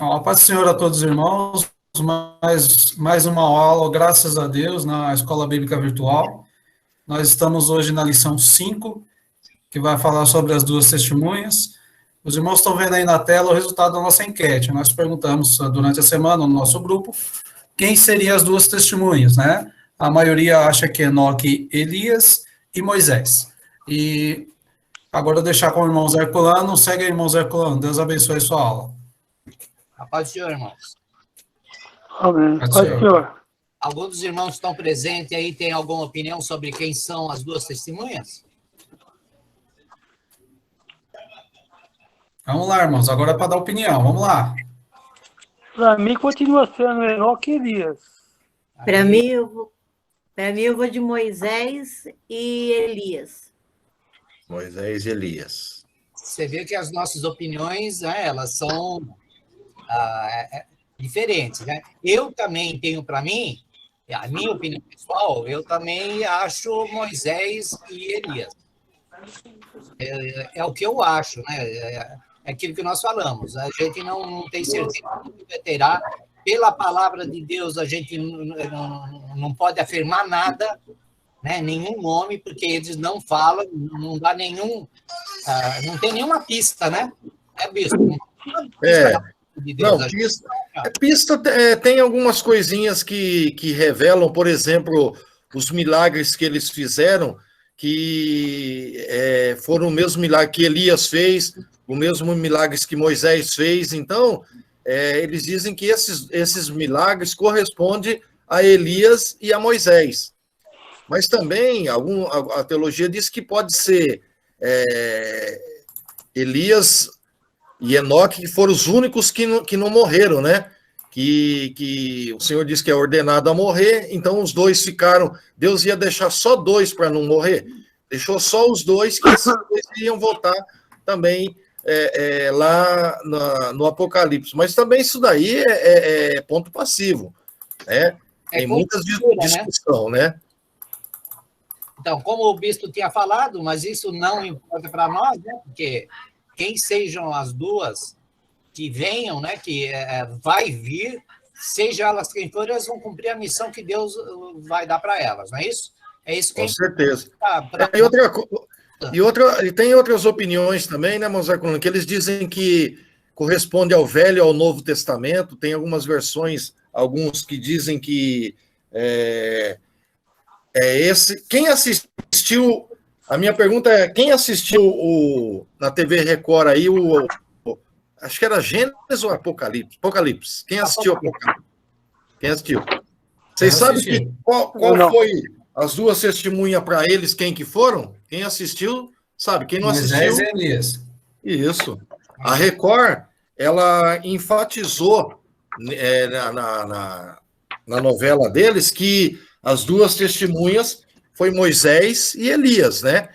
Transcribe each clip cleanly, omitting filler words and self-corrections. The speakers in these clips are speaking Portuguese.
Ó, paz do Senhor a todos os irmãos, mais uma aula, graças a Deus, na Escola Bíblica Virtual. Nós estamos hoje na lição 5, que vai falar sobre as duas testemunhas. Os irmãos estão vendo aí na tela o resultado da nossa enquete. Nós perguntamos durante a semana no nosso grupo quem seriam as duas testemunhas, né? A maioria acha que Enoque, Elias e Moisés. E agora eu vou deixar com o irmão Zé Herculano. Segue aí, irmão Zé Herculano. Deus abençoe a sua aula. A paz do Senhor, irmãos. Amém. Paz do Paz do Senhor. Senhor. Alguns dos irmãos que estão presentes aí têm alguma opinião sobre quem são as duas testemunhas? Vamos lá, irmãos. Agora é para dar opinião. Vamos lá. Para mim, continua sendo Enoque e Elias. Para mim, eu vou de Moisés e Elias. Moisés e Elias. Você vê que as nossas opiniões, né, elas são diferentes, né? Eu também tenho para mim, a minha opinião pessoal, eu também acho Moisés e Elias. É o que eu acho, né? É aquilo que nós falamos. A gente não tem certeza do que terá. Pela palavra de Deus, a gente não pode afirmar nada, né? Nenhum nome, porque eles não falam, não dá nenhum, não tem nenhuma pista, né? É bispo. De Deus. Não, pista tem algumas coisinhas que revelam, por exemplo, os milagres que eles fizeram, que foram o mesmo milagre que Elias fez, o mesmo milagres que Moisés fez. Então, eles dizem que esses milagres correspondem a Elias e a Moisés. Mas também a teologia diz que pode ser Elias e Enoque, que foram os únicos que não morreram, né? Que o Senhor disse que é ordenado a morrer, então os dois ficaram. Deus ia deixar só dois para não morrer, deixou só os dois, que esses dois iam voltar também lá no Apocalipse. Mas também isso daí é ponto passivo, né? Tem muitas discussões, né? Então, como o bispo tinha falado, mas isso não importa para nós, né? Porque quem sejam as duas que venham, né? Que vai vir, seja elas quem forem, elas vão cumprir a missão que Deus vai dar para elas, não é isso? É isso que com certeza. E tem outras opiniões também, né, Monzacuno, que eles dizem que corresponde ao Velho e ao Novo Testamento. Tem algumas versões, alguns que dizem que esse. Quem assistiu? A minha pergunta é: quem assistiu na TV Record aí acho que era Gênesis ou Apocalipse? Apocalipse. Quem assistiu Apocalipse? Quem assistiu? Vocês sabem qual foi as duas testemunhas para eles, quem que foram? Quem assistiu, sabe. Quem não assistiu... Moisés e Elias. Isso. A Record, ela enfatizou na novela deles que as duas testemunhas foi Moisés e Elias, né?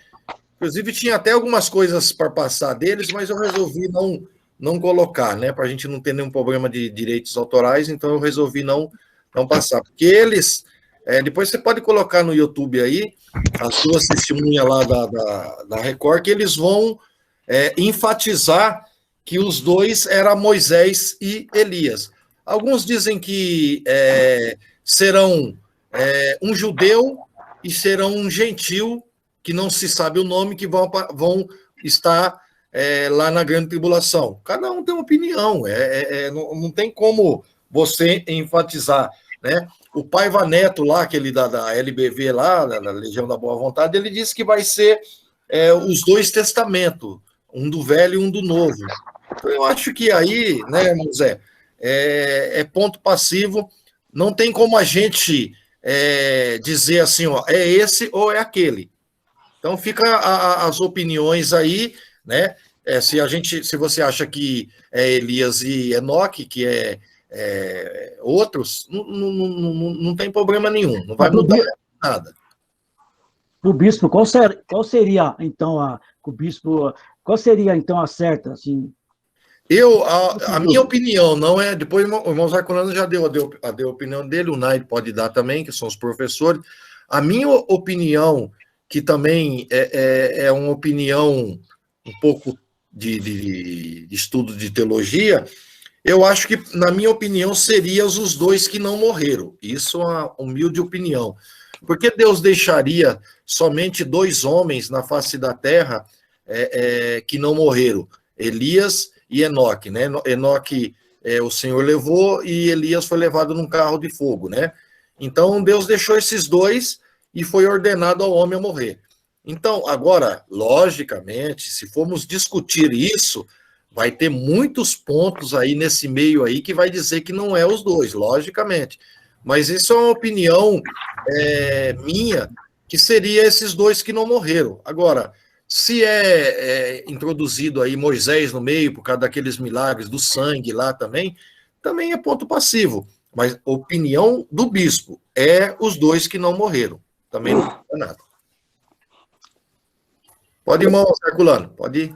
Inclusive, tinha até algumas coisas para passar deles, mas eu resolvi não colocar, né? Para a gente não ter nenhum problema de direitos autorais, então eu resolvi não passar. Porque eles... depois você pode colocar no YouTube aí, as duas testemunhas lá da Record, que eles vão enfatizar que os dois eram Moisés e Elias. Alguns dizem que serão um judeu e serão um gentil, que não se sabe o nome, que vão estar lá na grande tribulação. Cada um tem uma opinião, não tem como você enfatizar, né? O Paiva Neto lá, aquele da LBV lá, da Legião da Boa Vontade, ele disse que vai ser os dois testamentos, um do velho e um do novo. Então, eu acho que aí, né, José, é ponto passivo, não tem como a gente dizer assim, ó, é esse ou é aquele. Então, fica as opiniões aí, né? Se você acha que é Elias e Enoque, que outros, não tem problema nenhum, não vai mudar nada. O bispo, qual seria então qual seria então a certa, assim? A minha opinião não é, depois o irmão Zarcolano já deu a opinião dele, o Nair pode dar também, que são os professores. A minha opinião, que também é uma opinião um pouco de estudo de teologia, Eu acho que, na minha opinião, seriam os dois que não morreram. Isso é uma humilde opinião. Porque Deus deixaria somente 2 homens na face da terra que não morreram? Elias e Enoque, né? Enoque o Senhor levou e Elias foi levado num carro de fogo, né? Então Deus deixou esses 2 e foi ordenado ao homem a morrer. Então, agora, logicamente, se formos discutir isso, vai ter muitos pontos aí nesse meio aí que vai dizer que não é os 2, logicamente. Mas isso é uma opinião minha, que seria esses 2 que não morreram. Agora, se introduzido aí Moisés no meio, por causa daqueles milagres do sangue lá também é ponto passivo. Mas a opinião do bispo é os 2 que não morreram. Também não é nada. Pode ir, irmão Herculano, pode ir.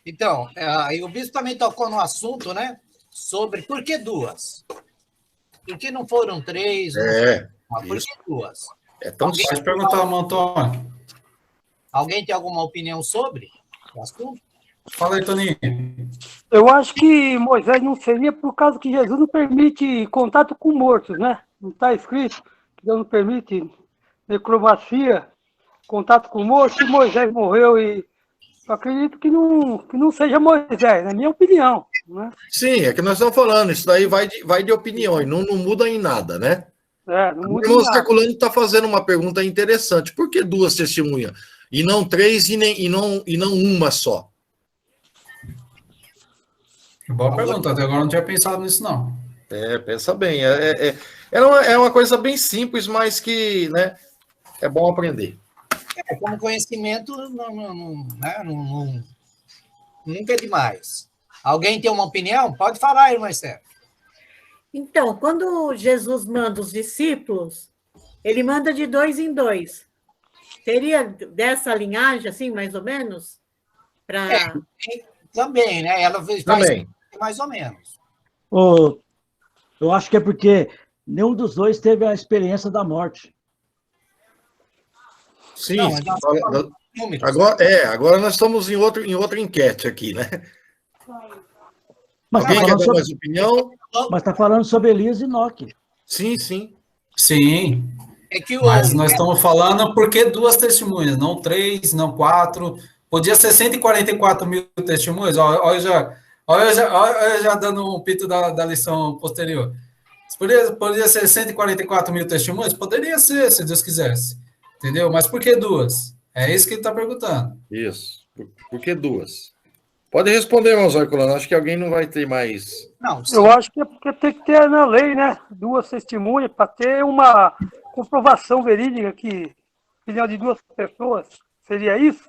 Então, e o bispo também tocou no assunto, né? Sobre por que 2? Por que não foram 3? Por que 2? Pode perguntar, Antônio. Alguém tem alguma opinião sobre o assunto? Fala aí, Toninho. Eu acho que Moisés não seria por causa que Jesus não permite contato com mortos, né? Não está escrito que Deus não permite necromancia, contato com mortos, e Moisés morreu e eu acredito que não seja Moisés, na minha opinião, né? Sim, é que nós estamos falando, isso daí vai de opinião, e não muda em nada, né? Não muda O irmão em nada. Herculano está fazendo uma pergunta interessante. Por que 2 testemunhas? E não 3 e não uma só? Boa pergunta, até agora não tinha pensado nisso, não. Pensa bem. É uma coisa bem simples, mas que, né, é bom aprender. Como conhecimento, nunca é demais. Alguém tem uma opinião? Pode falar, irmã Esther. Então, quando Jesus manda os discípulos, ele manda de 2 em 2. Seria dessa linhagem, assim, mais ou menos? Também, né? Ela faz Também. mais ou menos. Eu acho que é porque nenhum dos 2 teve a experiência da morte. Sim. Não, mas Agora nós estamos em outra enquete aqui, né? Mas Alguém quer dar mais opinião? está falando sobre Elias e Enoque. Sim, sim. Sim, mas nós estamos falando por que 2 testemunhas, não 3, não 4. Podia ser 144 mil testemunhas. Olha eu já dando um pito da lição posterior. Poderia ser 144 mil testemunhas? Poderia ser, se Deus quisesse. Entendeu? Mas por que 2? É isso que ele está perguntando. Isso. Por que 2? Pode responder, irmão Herculano. Acho que alguém não vai ter mais. Não, Eu acho que é porque tem que ter na lei, né? 2 testemunhas para ter uma comprovação verídica que opinião de 2 pessoas. Seria isso?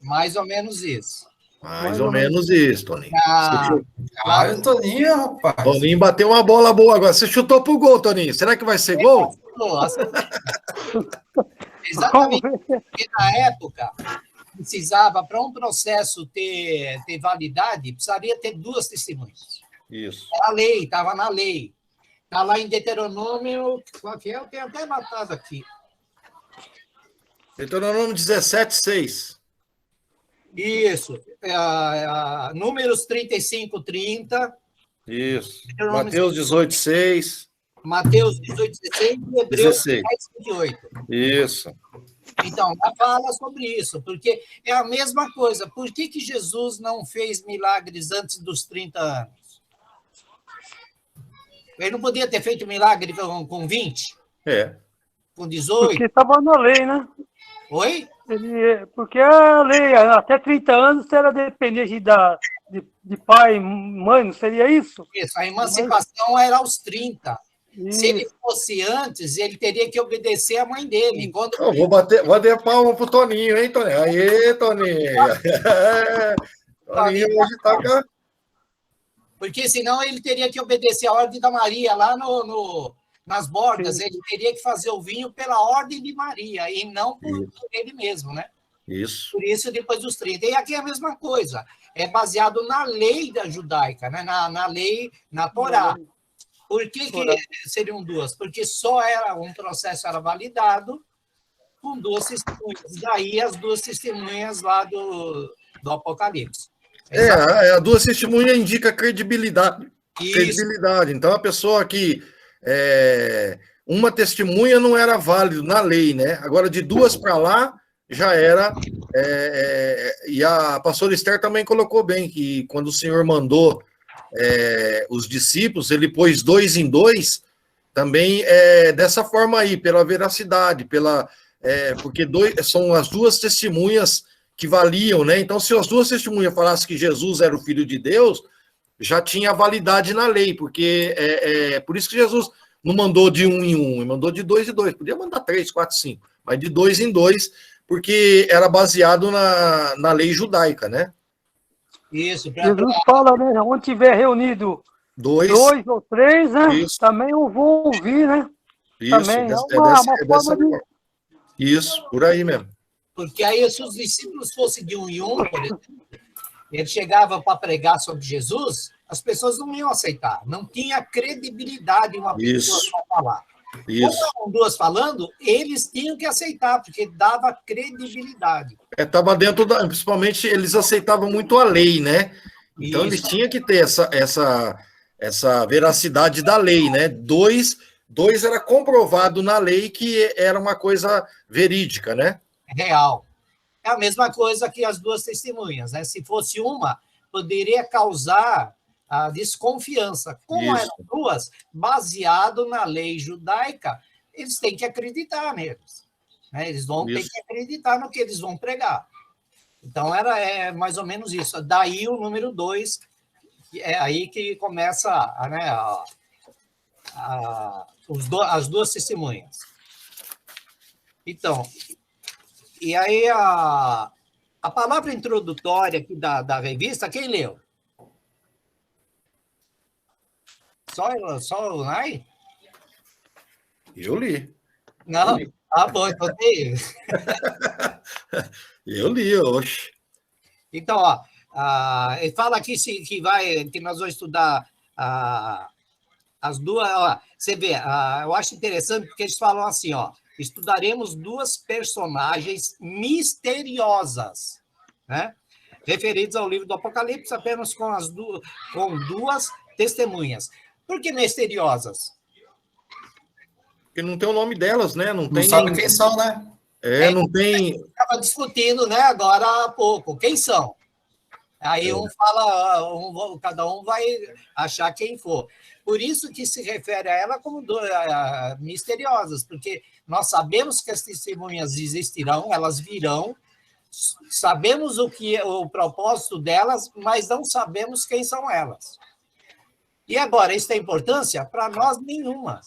mais ou menos isso. Mais ou menos isso, Toninho. O Toninho, rapaz. Toninho bateu uma bola boa agora. Você chutou pro gol, Toninho. Será que vai ser gol? Exatamente. Porque na época, precisava, para um processo ter validade, precisaria ter 2 testemunhas. Isso. Era a lei, estava na lei. Está lá em Deuteronômio, qual que é? Eu tenho até anotado aqui. Deuteronômio 17:6. Isso. Números 35, 30. Isso. Mateus 18:6. Mateus 18:16 e Hebreus 16. 10:28. Isso. Então, ela fala sobre isso, porque é a mesma coisa. Por que Jesus não fez milagres antes dos 30 anos? Ele não podia ter feito milagre com 20? Com 18? Porque estava na lei, né? Oi? Porque a lei, até 30 anos, era dependente de pai, mãe, não seria isso? Isso, a emancipação era aos 30. Isso. Se ele fosse antes, ele teria que obedecer à mãe dele. Eu vou bater palma pro Toninho, hein, Toninho? Aê, Toninho! Toninho hoje tá com... Porque senão ele teria que obedecer a ordem da Maria lá nas bordas. Ele teria que fazer o vinho pela ordem de Maria e não por ele mesmo, né? Isso. Por isso, depois dos 30. E aqui é a mesma coisa. É baseado na lei da judaica, né? na lei, na Torá. Por que seriam 2? Porque só era um processo era validado com 2 testemunhas. Daí as 2 testemunhas lá do Apocalipse. A 2 testemunhas indica credibilidade Isso, credibilidade. Então, a pessoa que uma testemunha não era válido na lei, né? Agora, de duas para lá, já era. E a pastora Esther também colocou bem que quando o Senhor mandou os discípulos, ele pôs 2 em 2, também dessa forma aí, pela veracidade, porque são as duas testemunhas que valiam, né? Então, se as duas testemunhas falassem que Jesus era o Filho de Deus, já tinha validade na lei, porque por isso que Jesus não mandou de 1 em 1, ele mandou de 2 em 2, podia mandar 3, 4, 5, mas de 2 em 2, porque era baseado na lei judaica, né? isso. Jesus fala, né? Onde tiver reunido 2 ou 3, né? Isso. Também eu vou ouvir, né? Isso, Também é uma forma de... Isso, por aí mesmo. Porque aí, se os discípulos fossem de 1 em 1, por exemplo, ele chegava para pregar sobre Jesus, as pessoas não iam aceitar. Não tinha credibilidade uma pessoa Isso. para falar. Isso. Como eram duas falando, eles tinham que aceitar, porque dava credibilidade. Estava dentro principalmente, eles aceitavam muito a lei, né? Então, eles tinham que ter essa veracidade da lei, né? 2 era comprovado na lei que era uma coisa verídica, né? Real. É a mesma coisa que as duas testemunhas, né? Se fosse uma, poderia causar a desconfiança. Como Isso. eram duas, baseado na lei judaica, eles têm que acreditar neles. Né? Eles vão ter que acreditar no que eles vão pregar. Então, é mais ou menos isso. Daí o número 2, é aí que começa as duas testemunhas. Então, e aí a palavra introdutória aqui da revista, quem leu? Só o Nai? Eu li. Não? Ah, bom, então tem. Eu li, oxe. Então, ó, ele fala aqui que nós vamos estudar as duas. Ó, você vê, eu acho interessante porque eles falam assim, ó, estudaremos duas personagens misteriosas, né? Referidos ao livro do Apocalipse, apenas com duas testemunhas. Por que misteriosas? Porque não tem o nome delas, né? Não sabe quem são, né? Não tem. Estava discutindo, né, agora há pouco. Quem são? Aí um fala, cada um vai achar quem for. Por isso que se refere a ela como misteriosas, porque nós sabemos que as testemunhas existirão, elas virão, sabemos o propósito delas, mas não sabemos quem são elas. E agora, isso tem importância? Para nós, nenhuma.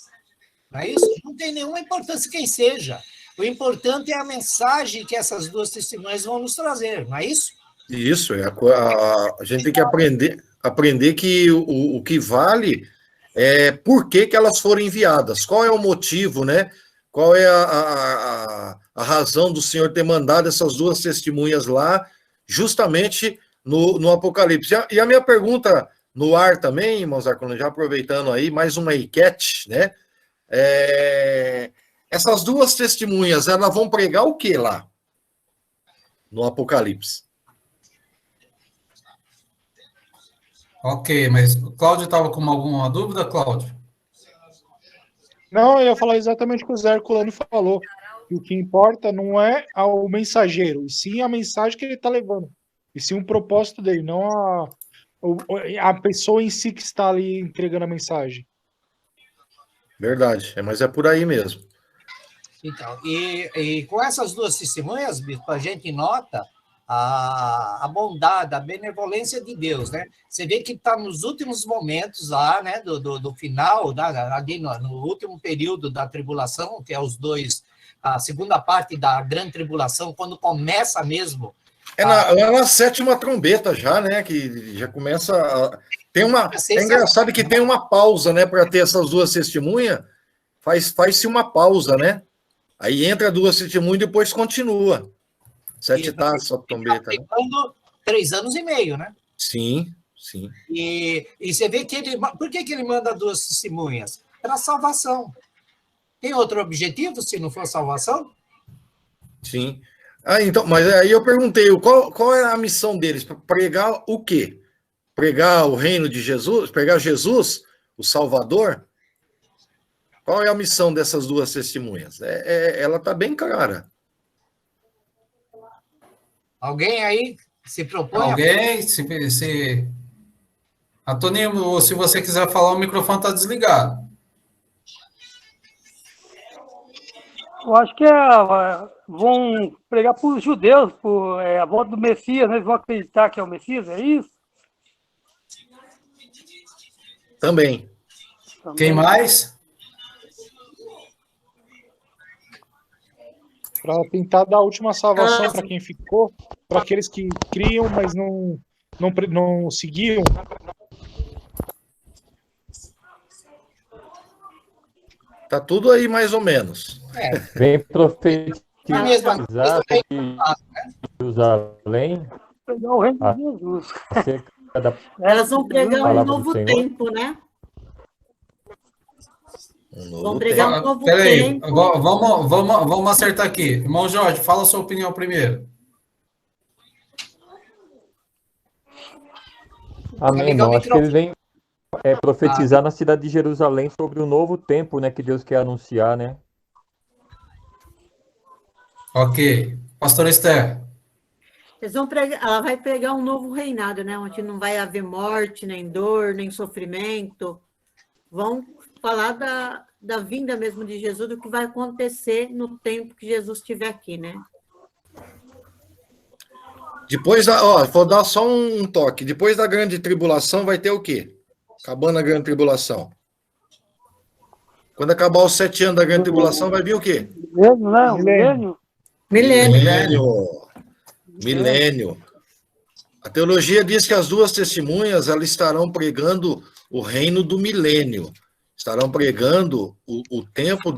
Não é isso? Não tem nenhuma importância quem seja. O importante é a mensagem que essas duas testemunhas vão nos trazer, não é isso? Isso, a gente tem que aprender que o que vale é por que elas foram enviadas, qual é o motivo, né? Qual é a razão do Senhor ter mandado essas duas testemunhas lá, justamente no Apocalipse. E a minha pergunta no ar também, irmãos Arcono, já aproveitando aí, mais uma enquete, né? Essas duas testemunhas, elas vão pregar o que lá? No Apocalipse? Ok, mas o Cláudio estava com alguma dúvida, Cláudio? Não, eu ia falar exatamente o que o Zé Herculano falou. Que o que importa não é o mensageiro, e sim a mensagem que ele está levando. E sim o propósito dele, não a pessoa em si que está ali entregando a mensagem. Verdade, mas é por aí mesmo. Então, e com essas duas testemunhas, Bispo, a gente nota a bondade, a benevolência de Deus, né? Você vê que está nos últimos momentos lá, né, do final, ali no último período da tribulação, que é a segunda parte da grande tribulação, quando começa mesmo. É na sétima trombeta já, né? Que já começa. É engraçado que tem uma pausa, né? Para ter essas duas testemunhas, faz-se uma pausa, né? Aí entra duas testemunhas e depois continua. 7 taças, a trombeta. Né? 3 anos e meio, né? Sim, sim. E você vê que por que ele manda duas testemunhas? Para salvação. Tem outro objetivo, se não for salvação? Sim. Então, mas aí eu perguntei, qual é a missão deles? Pregar o quê? pregar o reino de Jesus, pregar Jesus, o Salvador, qual é a missão dessas duas testemunhas? Ela está bem clara. Alguém aí se propõe Alguém? Antônio, se você quiser falar, o microfone está desligado. Eu acho que vão pregar para os judeus, a volta do Messias, né? Eles vão acreditar que é o Messias, é isso? Também. Quem mais? Para tentar dar a última salvação para quem ficou, para aqueles que criam, mas não seguiam. Tá tudo aí mais ou menos. Vem profetizar que que Jerusalém Pregar o reino de Jesus. acerca da Elas vão pregar um Palavra do novo Senhor. tempo, né? Um Vão novo pregar tempo. um novo Peraí, tempo. vamos acertar aqui. Irmão Jorge, fala a sua opinião primeiro. Amém, ligar o irmão. Acho que ele microfone. vem profetizar na cidade de Jerusalém sobre o novo tempo, né, que Deus quer anunciar, né? Ok. Pastor Esther. Ela vai pregar um novo reinado, né? Onde não vai haver morte, nem dor, nem sofrimento. Vão falar da vinda mesmo de Jesus, do que vai acontecer no tempo que Jesus estiver aqui, né? Depois vou dar só um toque. Depois da grande tribulação vai ter o quê? Acabando a grande tribulação. Quando acabar os 7 anos da grande tribulação, vai vir o quê? Milênio, né? O milênio. Milênio. A teologia diz que as duas testemunhas elas estarão pregando o reino do milênio. Estarão pregando o tempo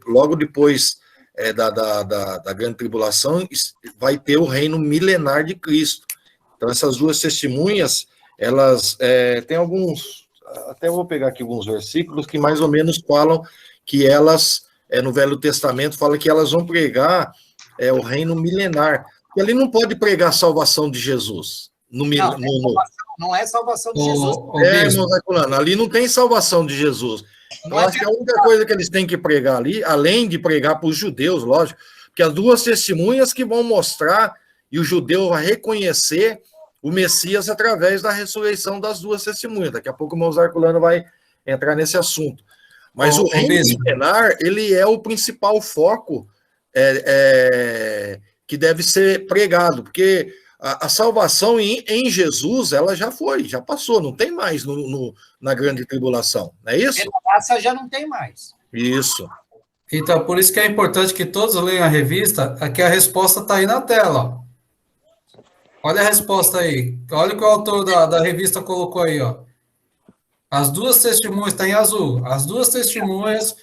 logo depois da grande tribulação, vai ter o reino milenar de Cristo. Então, essas duas testemunhas, elas têm alguns, até vou pegar aqui alguns versículos que mais ou menos falam que elas, no Velho Testamento, fala que elas vão pregar o reino milenar. Porque ali não pode pregar a salvação de Jesus. Não é salvação de Jesus. Irmão Zaculano, ali não tem salvação de Jesus. Eu acho que a única coisa que eles têm que pregar ali, além de pregar para os judeus, lógico, que as duas testemunhas que vão mostrar, e o judeu vai reconhecer o Messias através da ressurreição das duas testemunhas. Daqui a pouco o irmão Zaculano vai entrar nesse assunto. Mas o reino milenar, ele é o principal foco que deve ser pregado, porque a salvação em Jesus, ela já foi, já passou, não tem mais na grande tribulação, não é isso? Essa já não tem mais. Isso. Então, por isso que é importante que todos leiam a revista, aqui a resposta está aí na tela. Ó. Olha a resposta aí. Olha o que o autor da revista colocou aí, ó. As duas testemunhas, está em azul, as duas testemunhas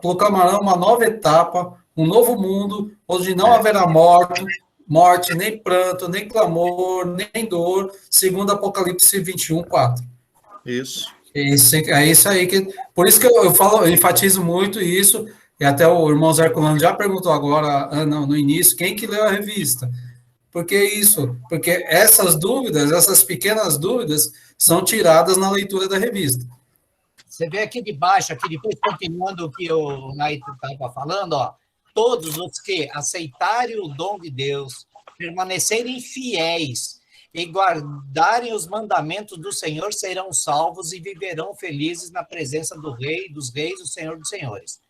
proclamarão uma nova etapa, um novo mundo, onde não haverá morte, nem pranto, nem clamor, nem dor, segundo Apocalipse 21, 4. Isso. É isso aí que. Por isso que eu enfatizo muito isso, e até o irmão Zé Herculano já perguntou agora, no início, quem que leu a revista? Por que isso? Porque essas dúvidas, essas pequenas dúvidas, são tiradas na leitura da revista. Você vê aqui de baixo, aqui depois, continuando o que o Naito estava falando, ó, todos os que aceitarem o dom de Deus, permanecerem fiéis e guardarem os mandamentos do Senhor serão salvos e viverão felizes na presença do Rei, dos Reis, do Senhor dos Senhores.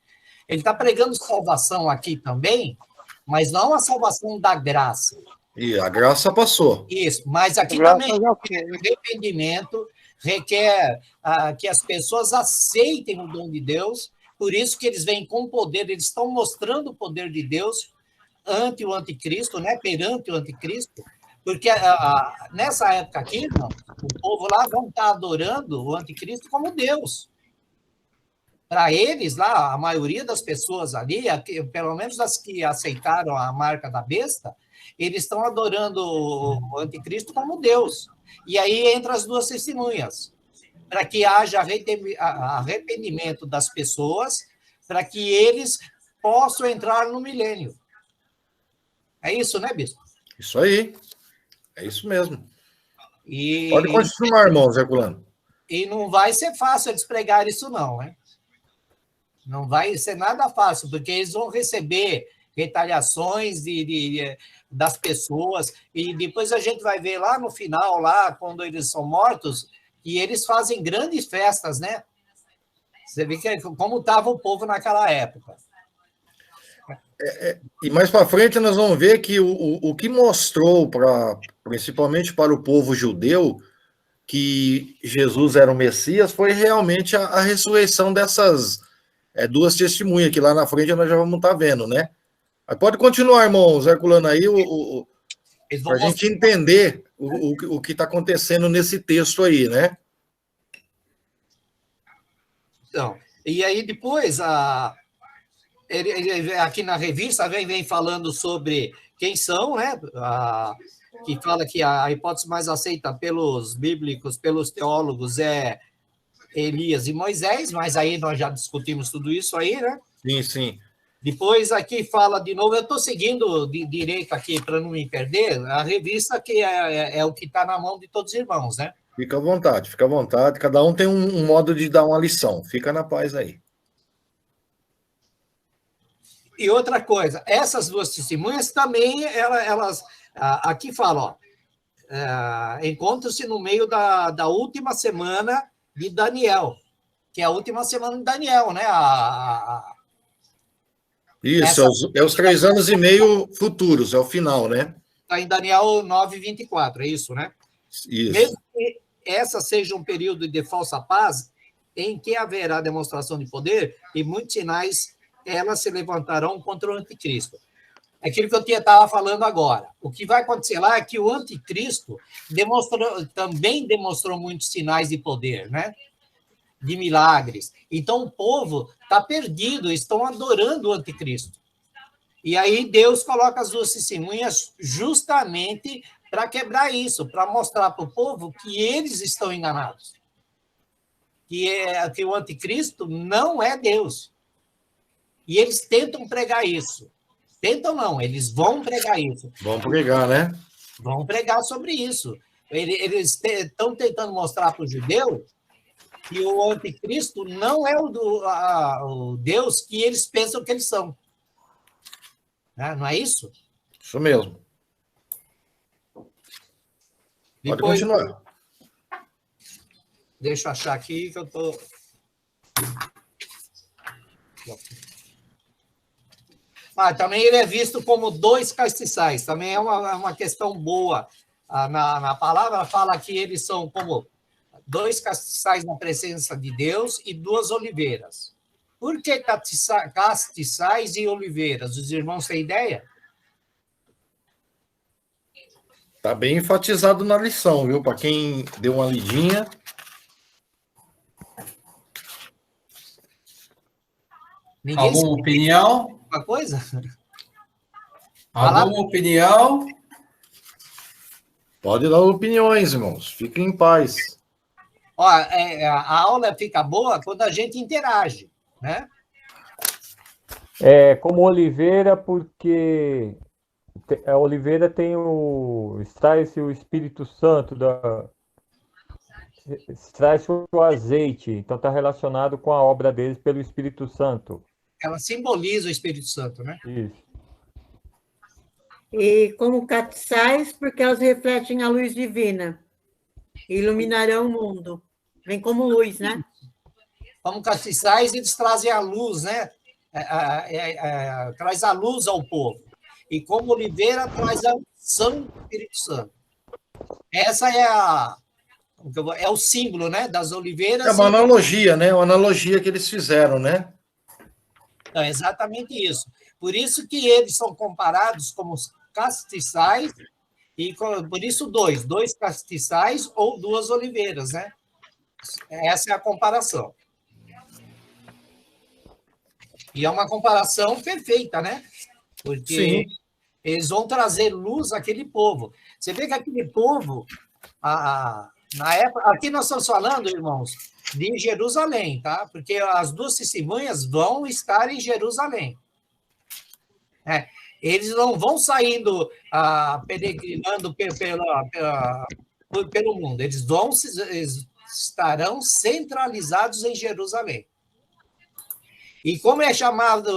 Ele está pregando salvação aqui também, mas não a salvação da graça. E a graça passou. Isso, mas aqui também arrependimento requer que as pessoas aceitem o dom de Deus. Por isso que eles vêm com poder, eles estão mostrando o poder de Deus ante o anticristo, né? Perante o anticristo, porque nessa época aqui, irmão, o povo lá vão estar adorando o anticristo como Deus. Para eles lá, a maioria das pessoas ali, pelo menos as que aceitaram a marca da besta, eles estão adorando o anticristo como Deus. E aí entra as duas testemunhas, para que haja arrependimento das pessoas, para que eles possam entrar no milênio. É isso, né, bispo? Isso aí. É isso mesmo. Pode continuar, irmão, Zé Herculano. E não vai ser fácil eles pregarem isso, não, né? Não vai ser nada fácil, porque eles vão receber retaliações das pessoas, e depois a gente vai ver lá no final, lá quando eles são mortos, e eles fazem grandes festas, né? Você vê como estava o povo naquela época. E mais para frente nós vamos ver que o que mostrou, principalmente para o povo judeu, que Jesus era o Messias, foi realmente a ressurreição dessas duas testemunhas, que lá na frente nós já vamos estar vendo, né? Mas pode continuar, irmão Zé Herculano, aí, para a gente entender o que está acontecendo nesse texto aí, né? Então, e aí depois, ele aqui na revista vem falando sobre quem são, né? Que fala que a hipótese mais aceita pelos bíblicos, pelos teólogos, é Elias e Moisés, mas aí nós já discutimos tudo isso aí, né? Sim, sim. Depois aqui fala de novo, eu estou seguindo direito aqui para não me perder, a revista que é o que está na mão de todos os irmãos, né? Fica à vontade, fica à vontade. Cada um tem um modo de dar uma lição. Fica na paz aí. E outra coisa, essas duas testemunhas também, elas aqui falam, encontram-se no meio da última semana de Daniel, que é a última semana de Daniel, né? Isso, é os 3 anos e meio futuros, é o final, né? Está em Daniel 9:24, é isso, né? Isso. Mesmo que essa seja um período de falsa paz, em que haverá demonstração de poder e muitos sinais, elas se levantarão contra o anticristo. Aquilo que eu estava falando agora. O que vai acontecer lá é que o anticristo também demonstrou muitos sinais de poder, né? De milagres. Então, o povo está perdido, estão adorando o anticristo. E aí Deus coloca as duas testemunhas justamente para quebrar isso, para mostrar para o povo que eles estão enganados. Que o anticristo não é Deus. E eles tentam pregar isso. Tentam não, eles vão pregar isso. Vão pregar, né? Vão pregar sobre isso. Eles estão tentando mostrar para os judeus que o anticristo não é o Deus que eles pensam que eles são. Não é isso? Isso mesmo. Pode continuar. Deixa eu achar aqui que eu estou... também ele é visto como 2 castiçais. Também é uma questão boa. Na palavra fala que eles são como 2 castiçais na presença de Deus e 2 oliveiras. Por que castiçais e oliveiras? Os irmãos têm ideia? Está bem enfatizado na lição, viu? Para quem deu uma lidinha. Alguma opinião? Uma coisa? Alguma opinião? Pode dar opiniões, irmãos. Fiquem em paz. A aula fica boa quando a gente interage, né? Como oliveira, porque a oliveira extrai-se o Espírito Santo, extrai-se o azeite, então está relacionado com a obra deles pelo Espírito Santo. Ela simboliza o Espírito Santo, né? Isso. E como castiçais, porque elas refletem a luz divina e iluminarão o mundo. Vem como luz, né? Como castiçais, eles trazem a luz, né? Traz a luz ao povo. E como oliveira, traz a unção do Espírito Santo. Essa é o símbolo, né? Das oliveiras. É uma analogia, né? Uma analogia que eles fizeram, né? É exatamente isso. Por isso que eles são comparados como castiçais, e por isso 2 castiçais ou 2 oliveiras, né? Essa é a comparação. E é uma comparação perfeita, né? Porque eles vão trazer luz àquele povo. Você vê que aquele povo, na época, aqui nós estamos falando, irmãos, de Jerusalém, tá? Porque as duas testemunhas vão estar em Jerusalém. Eles não vão saindo peregrinando pelo mundo. Eles estarão centralizados em Jerusalém. E como é chamado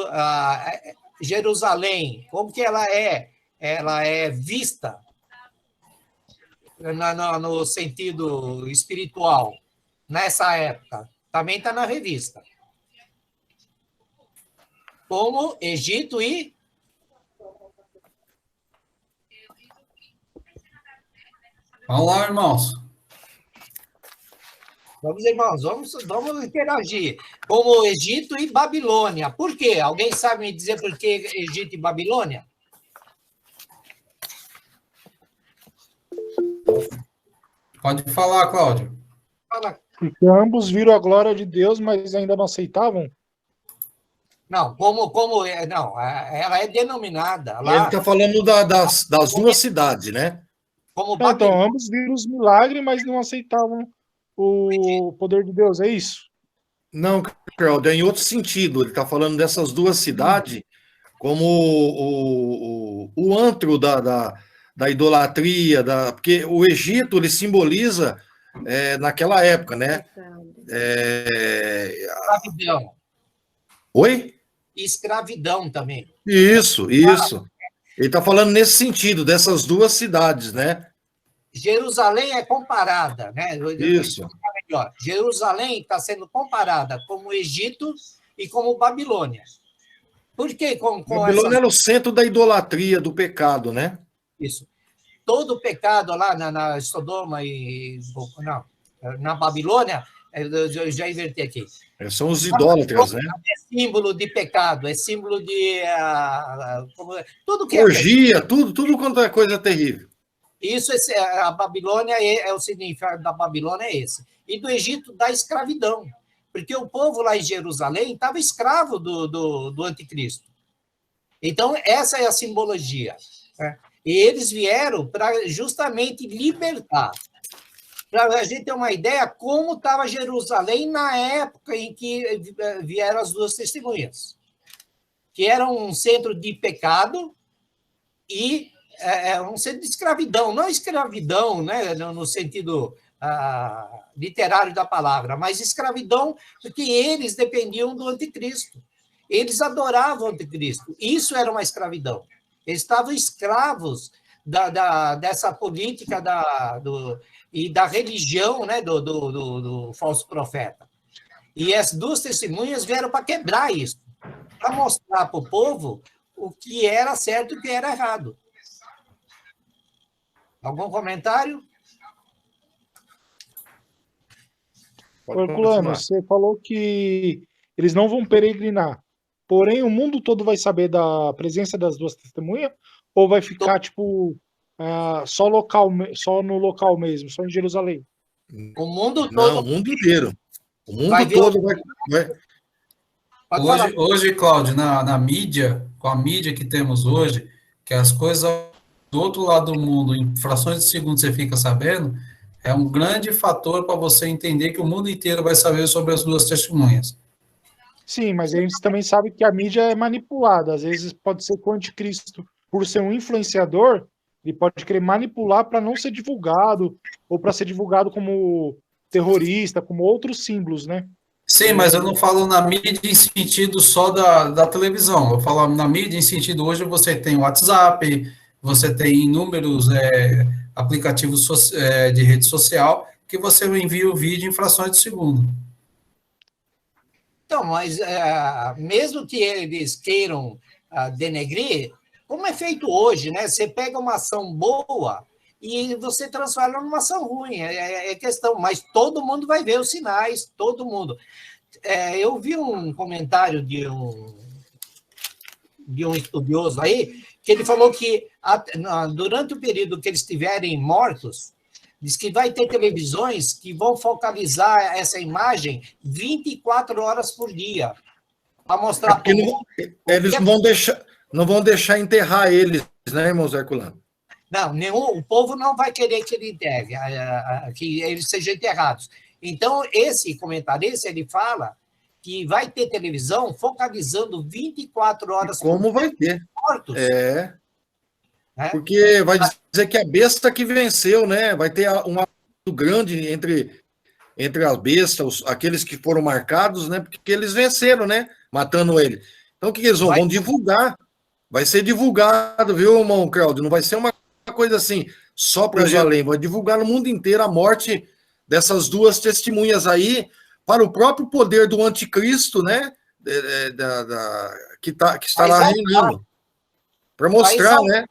Jerusalém? Como que ela é? Ela é vista no sentido espiritual nessa época. Também está na revista. Como Egito e... Vamos lá, irmãos. Vamos, irmãos, vamos interagir. Como Egito e Babilônia. Por quê? Alguém sabe me dizer por que Egito e Babilônia? Pode falar, Cláudio. Fala. Porque ambos viram a glória de Deus, mas ainda não aceitavam? Não, não, ela é denominada Ele lá está falando das duas cidades, né? como Então, Babilônia. ambos viram os milagres, mas não aceitavam o poder de Deus, é isso? Não, Cláudio, é em outro sentido. Ele está falando dessas duas cidades como o antro da idolatria, porque o Egito ele simboliza naquela época, né? Escravidão. Oi? Escravidão também. Isso. Ele está falando nesse sentido, dessas duas cidades, né? Jerusalém é comparada, né? Isso. Melhor. Jerusalém está sendo comparada como Egito e como Babilônia. Por que Babilônia era o centro da idolatria, do pecado, né? Isso. Todo pecado lá na Sodoma e... Não, na Babilônia, eu já inverti aqui. São os idólatras, né? É símbolo de pecado, é símbolo de... tudo que Orgia, tudo quanto é coisa terrível. Isso, a Babilônia, o significado da Babilônia é esse. E do Egito, da escravidão. Porque o povo lá em Jerusalém estava escravo do anticristo. Então, essa é a simbologia. Né? E eles vieram para justamente libertar. Para a gente ter uma ideia como estava Jerusalém na época em que vieram as duas testemunhas. Que era um centro de pecado e um centro de escravidão. Não escravidão, né, no sentido literário da palavra, mas escravidão porque eles dependiam do anticristo. Eles adoravam o anticristo. Isso era uma escravidão. Eles estavam escravos dessa política e da religião, né, do falso profeta. E as duas testemunhas vieram para quebrar isso, para mostrar para o povo o que era certo e o que era errado. Algum comentário? Herculano, você falou que eles não vão peregrinar, porém o mundo todo vai saber da presença das duas testemunhas ou vai ficar, tipo, só no local mesmo, só em Jerusalém? O mundo todo. Não, o mundo inteiro. O mundo todo vai... Hoje, Cláudio, na mídia, com a mídia que temos hoje, que as coisas do outro lado do mundo, em frações de segundo você fica sabendo, é um grande fator para você entender que o mundo inteiro vai saber sobre as duas testemunhas. Sim, mas a gente também sabe que a mídia é manipulada. Às vezes pode ser que o anticristo, por ser um influenciador, ele pode querer manipular para não ser divulgado, ou para ser divulgado como terrorista, como outros símbolos, né? Sim, mas eu não falo na mídia em sentido só da televisão. Eu falo na mídia em sentido, hoje você tem WhatsApp, você tem inúmeros aplicativos de rede social que você envia o vídeo em frações de segundo. Então, mas mesmo que eles queiram denegrir, como é feito hoje, né? Você pega uma ação boa e você transforma numa ação ruim, é questão, mas todo mundo vai ver os sinais, todo mundo. Eu vi um comentário de um estudioso aí, que ele falou que durante o período que eles estiverem mortos, diz que vai ter televisões que vão focalizar essa imagem 24 horas por dia, para mostrar... Porque eles não vão deixar enterrar eles, né, irmãos Herculano? Não, o povo não vai querer que ele enterre, que eles sejam enterrados. Então, esse comentarista, ele fala que vai ter televisão focalizando 24 horas Como vai ter? mortos. né? Porque vai dizer que a besta que venceu, né? Vai ter uma muito grande entre as bestas, aqueles que foram marcados, né? Porque eles venceram, né? Matando ele. Então, o que eles vão? Vão divulgar. Vai ser divulgado, viu, irmão Claudio? Não vai ser uma coisa assim, só para Jerusalém. Vai divulgar no mundo inteiro a morte dessas duas testemunhas aí, para o próprio poder do anticristo, né? Que estará reinando. Para mostrar, né?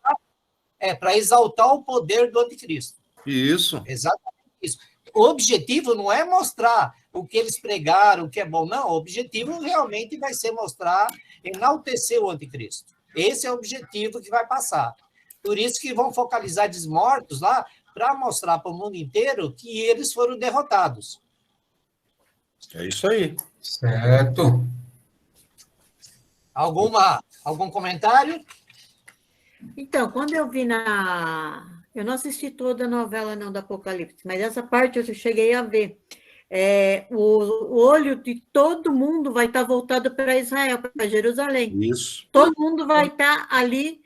Para exaltar o poder do anticristo. Isso. Exatamente isso. O objetivo não é mostrar o que eles pregaram, o que é bom, não. O objetivo realmente vai ser mostrar, enaltecer o anticristo. Esse é o objetivo que vai passar. Por isso que vão focalizar desmortos lá, para mostrar para o mundo inteiro que eles foram derrotados. É isso aí. Certo. Algum comentário? Então, quando eu vi eu não assisti toda a novela, não, do Apocalipse, mas essa parte eu cheguei a ver. O olho de todo mundo vai estar voltado para Israel, para Jerusalém. Isso. Todo mundo vai estar ali,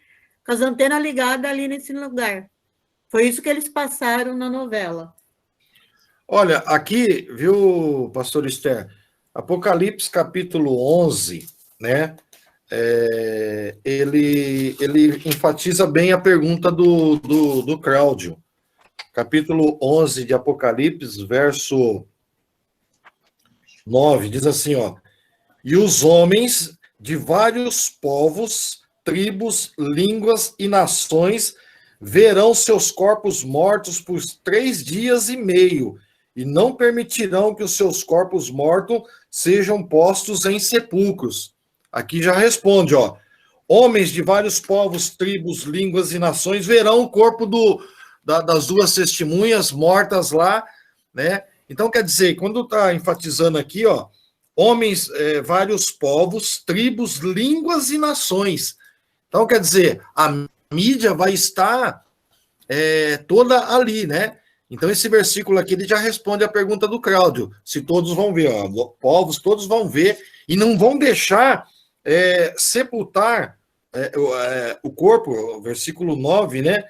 com as antenas ligadas ali nesse lugar. Foi isso que eles passaram na novela. Olha, aqui, viu, pastor Esther, Apocalipse capítulo 11, né? Ele enfatiza bem a pergunta do Cláudio. Capítulo 11 de Apocalipse, verso 9, diz assim, ó: e os homens de vários povos, tribos, línguas e nações verão seus corpos mortos por 3 dias e meio, e não permitirão que os seus corpos mortos sejam postos em sepulcros. Aqui já responde, ó: homens de vários povos, tribos, línguas e nações verão o corpo das duas testemunhas mortas lá, né? Então, quer dizer, quando está enfatizando aqui, ó, homens, vários povos, tribos, línguas e nações. Então, quer dizer, a mídia vai estar toda ali, né? Então, esse versículo aqui, ele já responde a pergunta do Cláudio, se todos vão ver, ó, povos, todos vão ver, e não vão deixar sepultar o corpo, versículo 9, né?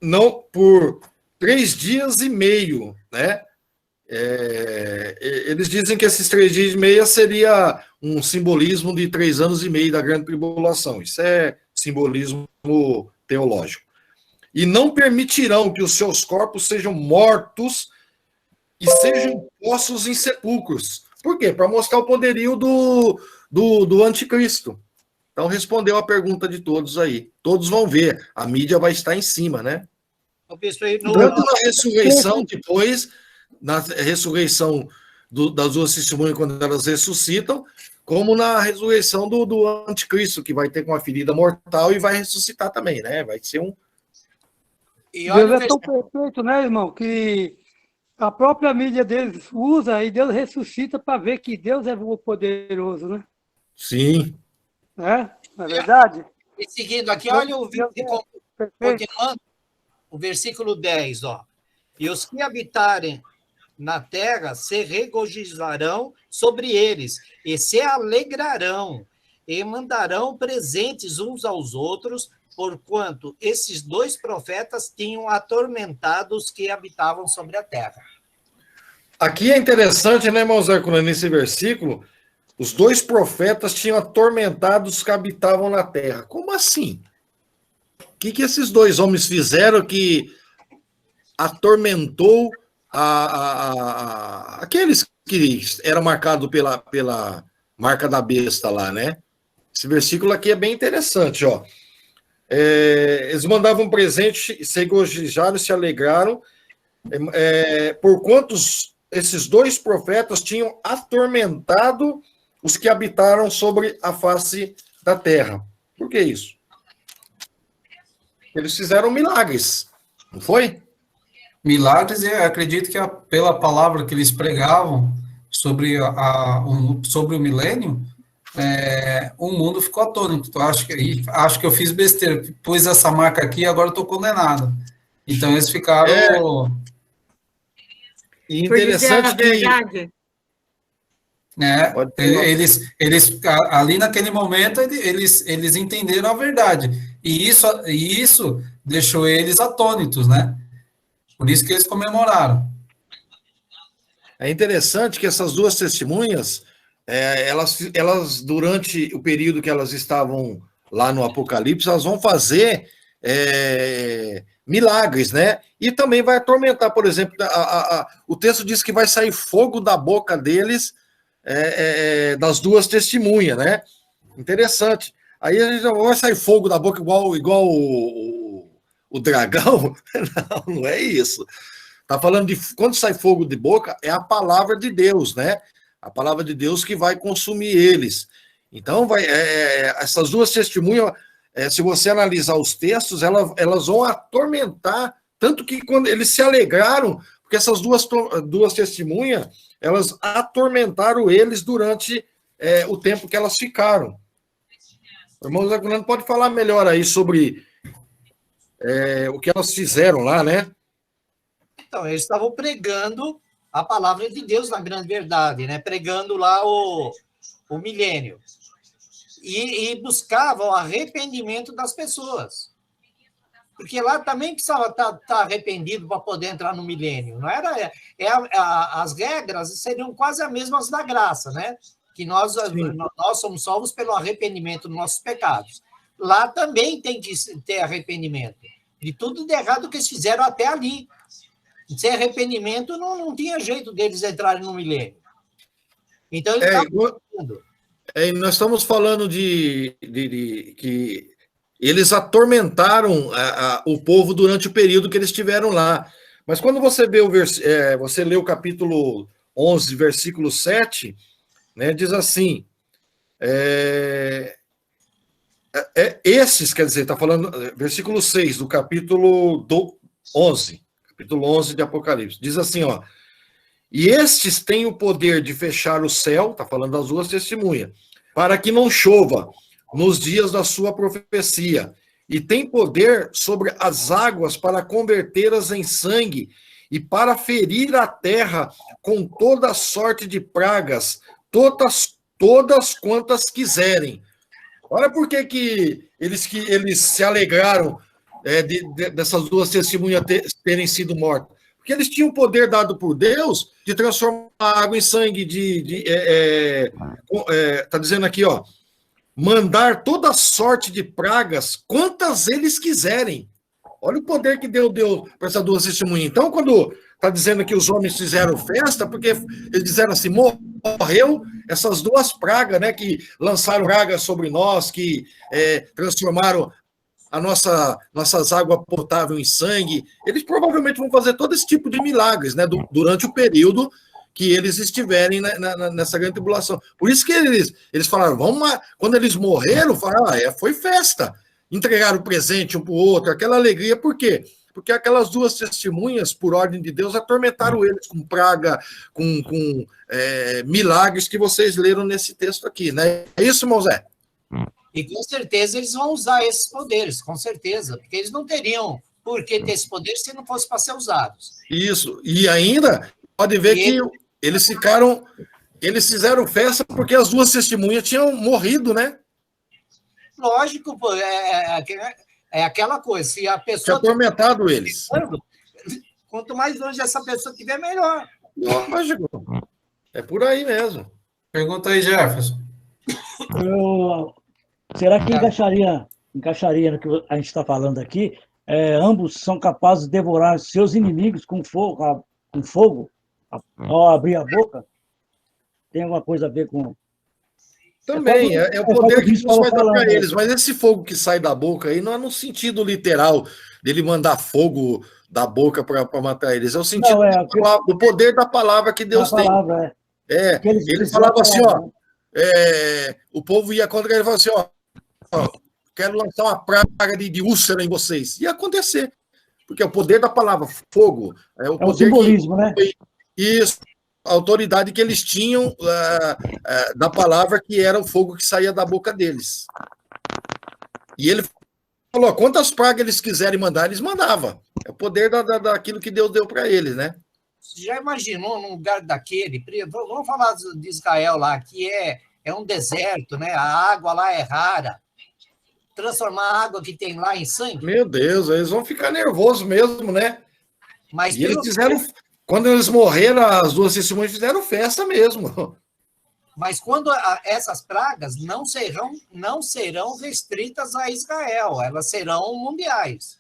Não por 3 dias e meio, né? Eles dizem que esses 3 dias e meio seria um simbolismo de 3 anos e meio da grande tribulação. Isso é simbolismo teológico. E não permitirão que os seus corpos sejam mortos e sejam postos em sepulcros. Por quê? Para mostrar o poderio do anticristo. Então, respondeu a pergunta de todos aí. Todos vão ver. A mídia vai estar em cima, né? Tanto na ressurreição, depois, na ressurreição das duas testemunhas, quando elas ressuscitam, como na ressurreição do anticristo, que vai ter uma ferida mortal e vai ressuscitar também, né? Vai ser um... Deus é tão perfeito, né, irmão, que a própria mídia deles usa e Deus ressuscita para ver que Deus é poderoso, né? Sim. Não é verdade? E seguindo aqui, olha o continuando, o versículo 10, ó. E os que habitarem na terra se regozijarão sobre eles, e se alegrarão, e mandarão presentes uns aos outros, porquanto esses 2 profetas tinham atormentado os que habitavam sobre a terra. Aqui é interessante, né, irmão Zé, nesse versículo, os 2 profetas tinham atormentado os que habitavam na terra. Como assim? O que esses 2 homens fizeram que atormentou aqueles que eram marcados pela marca da besta lá, né? Esse versículo aqui é bem interessante, ó. Eles mandavam presente, se regozijaram, se alegraram, por quantos esses 2 profetas tinham atormentado os que habitaram sobre a face da terra. Por que isso? Eles fizeram milagres, não foi? Milagres, e acredito que pela palavra que eles pregavam sobre o milênio, o mundo ficou atônito. Então, acho que eu fiz besteira, pus essa marca aqui e agora estou condenado. Então, eles ficaram... Interessante que... né? Pode falar. Ali naquele momento, eles entenderam a verdade. E isso deixou eles atônitos, né? Por isso que eles comemoraram. É interessante que essas duas testemunhas, elas, durante o período que elas estavam lá no Apocalipse, elas vão fazer milagres, né? E também vai atormentar, por exemplo, o texto diz que vai sair fogo da boca deles, das duas testemunhas, né? Interessante. Aí a gente não vai sair fogo da boca igual o dragão? Não é isso. Está falando de quando sai fogo de boca, é a palavra de Deus, né? A palavra de Deus que vai consumir eles. Então, essas duas testemunhas, se você analisar os textos, elas vão atormentar, tanto que quando eles se alegraram, porque essas duas testemunhas, elas atormentaram eles durante o tempo que elas ficaram. O irmão Zé Fernando pode falar melhor aí sobre o que elas fizeram lá, né? Então, eles estavam pregando a palavra de Deus na grande verdade, né? Pregando lá o milênio. E buscavam arrependimento das pessoas. Porque lá também precisava estar arrependido para poder entrar no milênio. Não era, as regras seriam quase as mesmas da graça, né? Que nós somos salvos pelo arrependimento dos nossos pecados. Lá também tem que ter arrependimento. De tudo de errado que eles fizeram até ali. Sem arrependimento, não tinha jeito deles entrarem no milênio. Então, eles estavam... nós estamos falando de que eles atormentaram o povo durante o período que eles estiveram lá. Mas quando você você lê o capítulo 11, versículo 7, né, diz assim, esses, quer dizer, está falando, versículo 6 do capítulo 11, capítulo 11 de Apocalipse, diz assim, ó, e estes têm o poder de fechar o céu, está falando das duas testemunhas, para que não chova nos dias da sua profecia, e tem poder sobre as águas para convertê-las em sangue, e para ferir a terra com toda sorte de pragas, todas quantas quiserem. Olha por que eles se alegraram dessas duas testemunhas terem sido mortas. Porque eles tinham o poder dado por Deus de transformar a água em sangue, tá dizendo aqui, ó, mandar toda sorte de pragas, quantas eles quiserem. Olha o poder que Deus deu para essas duas testemunhas. Então, quando está dizendo que os homens fizeram festa, porque eles disseram assim, morreu essas duas pragas, né, que lançaram pragas sobre nós, que transformaram nossas águas potáveis em sangue. Eles provavelmente vão fazer todo esse tipo de milagres, né, durante o período que eles estiverem nessa grande tribulação. Por isso que eles falaram, vamos lá. Quando eles morreram, falaram, foi festa. Entregaram o presente um para o outro, aquela alegria, por quê? Porque aquelas duas testemunhas, por ordem de Deus, atormentaram eles com praga, com milagres que vocês leram nesse texto aqui, né? É isso, irmão Zé? E com certeza eles vão usar esses poderes, com certeza, porque eles não teriam por que ter esse poder se não fosse para ser usados. Isso, e ainda, pode ver que eles fizeram festa porque as duas testemunhas tinham morrido, né? Lógico, pô, é aquela coisa, se a pessoa... Tinha atormentado eles. Quanto mais longe essa pessoa tiver, melhor. Lógico. É por aí mesmo. Pergunta aí, Jefferson. Será que encaixaria no que a gente está falando aqui? Ambos são capazes de devorar seus inimigos com fogo ao abrir a boca? Tem alguma coisa a ver com... Também, é o poder que Deus vai dar para eles, mas esse fogo que sai da boca aí não é no sentido literal dele mandar fogo da boca para matar eles, é o sentido do poder da palavra que Deus tem. Ele falava assim, ó, o povo ia contra ele e falava assim, ó, quero lançar uma praga de úlcera em vocês. Ia acontecer, porque é o poder da palavra, fogo. É o poder simbolismo, né? Isso. A autoridade que eles tinham da palavra, que era o fogo que saía da boca deles. E ele falou, quantas pragas eles quiserem mandar, eles mandavam. É o poder daquilo que Deus deu para eles, né? Você já imaginou num lugar daquele? Vamos falar de Israel lá, que é um deserto, né? A água lá é rara. Transformar a água que tem lá em sangue. Meu Deus, eles vão ficar nervosos mesmo, né? Mas E eles fizeram, quando eles morreram, as duas testemunhas fizeram festa mesmo. Mas quando essas pragas não serão restritas a Israel, elas serão mundiais.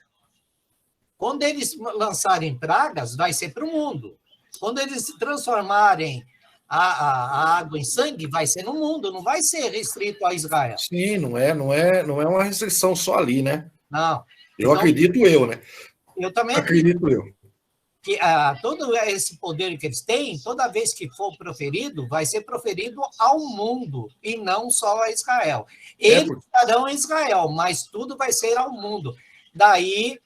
Quando eles lançarem pragas, vai ser para o mundo. Quando eles transformarem a água em sangue, vai ser no mundo, não vai ser restrito a Israel. Sim, não é uma restrição só ali, né? Não. Eu acredito eu, né? Eu também acredito eu. Que todo esse poder que eles têm, toda vez que for proferido, vai ser proferido ao mundo e não só a Israel. Eles estarão em Israel, mas tudo vai ser ao mundo. Daí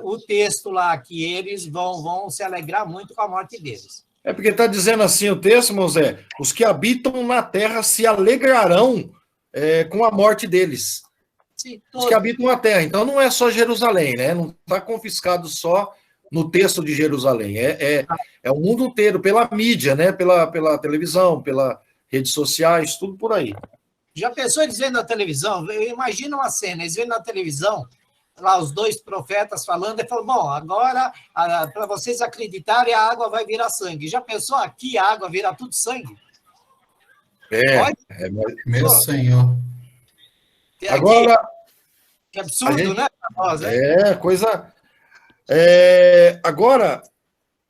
o texto lá que eles vão se alegrar muito com a morte deles. É porque está dizendo assim o texto, Mosé, os que habitam na terra se alegrarão com a morte deles. Sim, os que habitam na terra. Então não é só Jerusalém, né? Não está confiscado só no texto de Jerusalém. É o mundo inteiro, pela mídia, né? Pela televisão, pelas redes sociais, tudo por aí. Já pensou eles vendo na televisão? Imagina uma cena, eles vendo na televisão, lá os dois profetas falando, e falam, bom, agora, para vocês acreditarem, a água vai virar sangue. Já pensou aqui a água vira tudo sangue? Meu Senhor. Agora... Que absurdo, né? Coisa... Agora,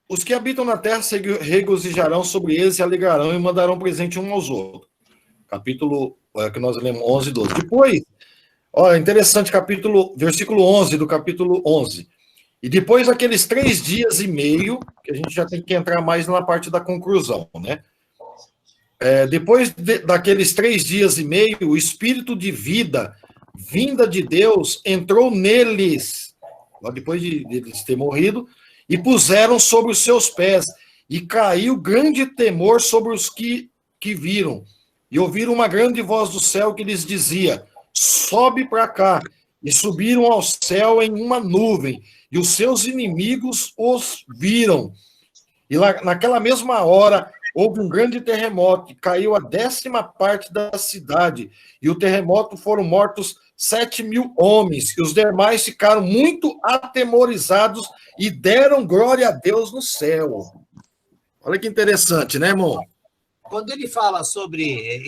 os que habitam na terra se regozijarão sobre eles, se alegrarão e mandarão presente um aos outros. Capítulo que nós lemos 11 e 12. Depois, interessante, versículo 11 do capítulo 11. E depois daqueles 3 dias e meio, que a gente já tem que entrar mais na parte da conclusão, né? Depois daqueles 3 dias e meio, o espírito de vida, vinda de Deus, entrou neles, lá depois de eles terem morrido, e puseram sobre os seus pés, e caiu grande temor sobre os que viram, e ouviram uma grande voz do céu que lhes dizia, sobe para cá, e subiram ao céu em uma nuvem, e os seus inimigos os viram. E lá, naquela mesma hora, houve um grande terremoto, que caiu a 10ª parte da cidade, e o terremoto foram mortos 7.000 homens, e os demais ficaram muito atemorizados e deram glória a Deus no céu. Olha que interessante, né, irmão? Quando ele fala sobre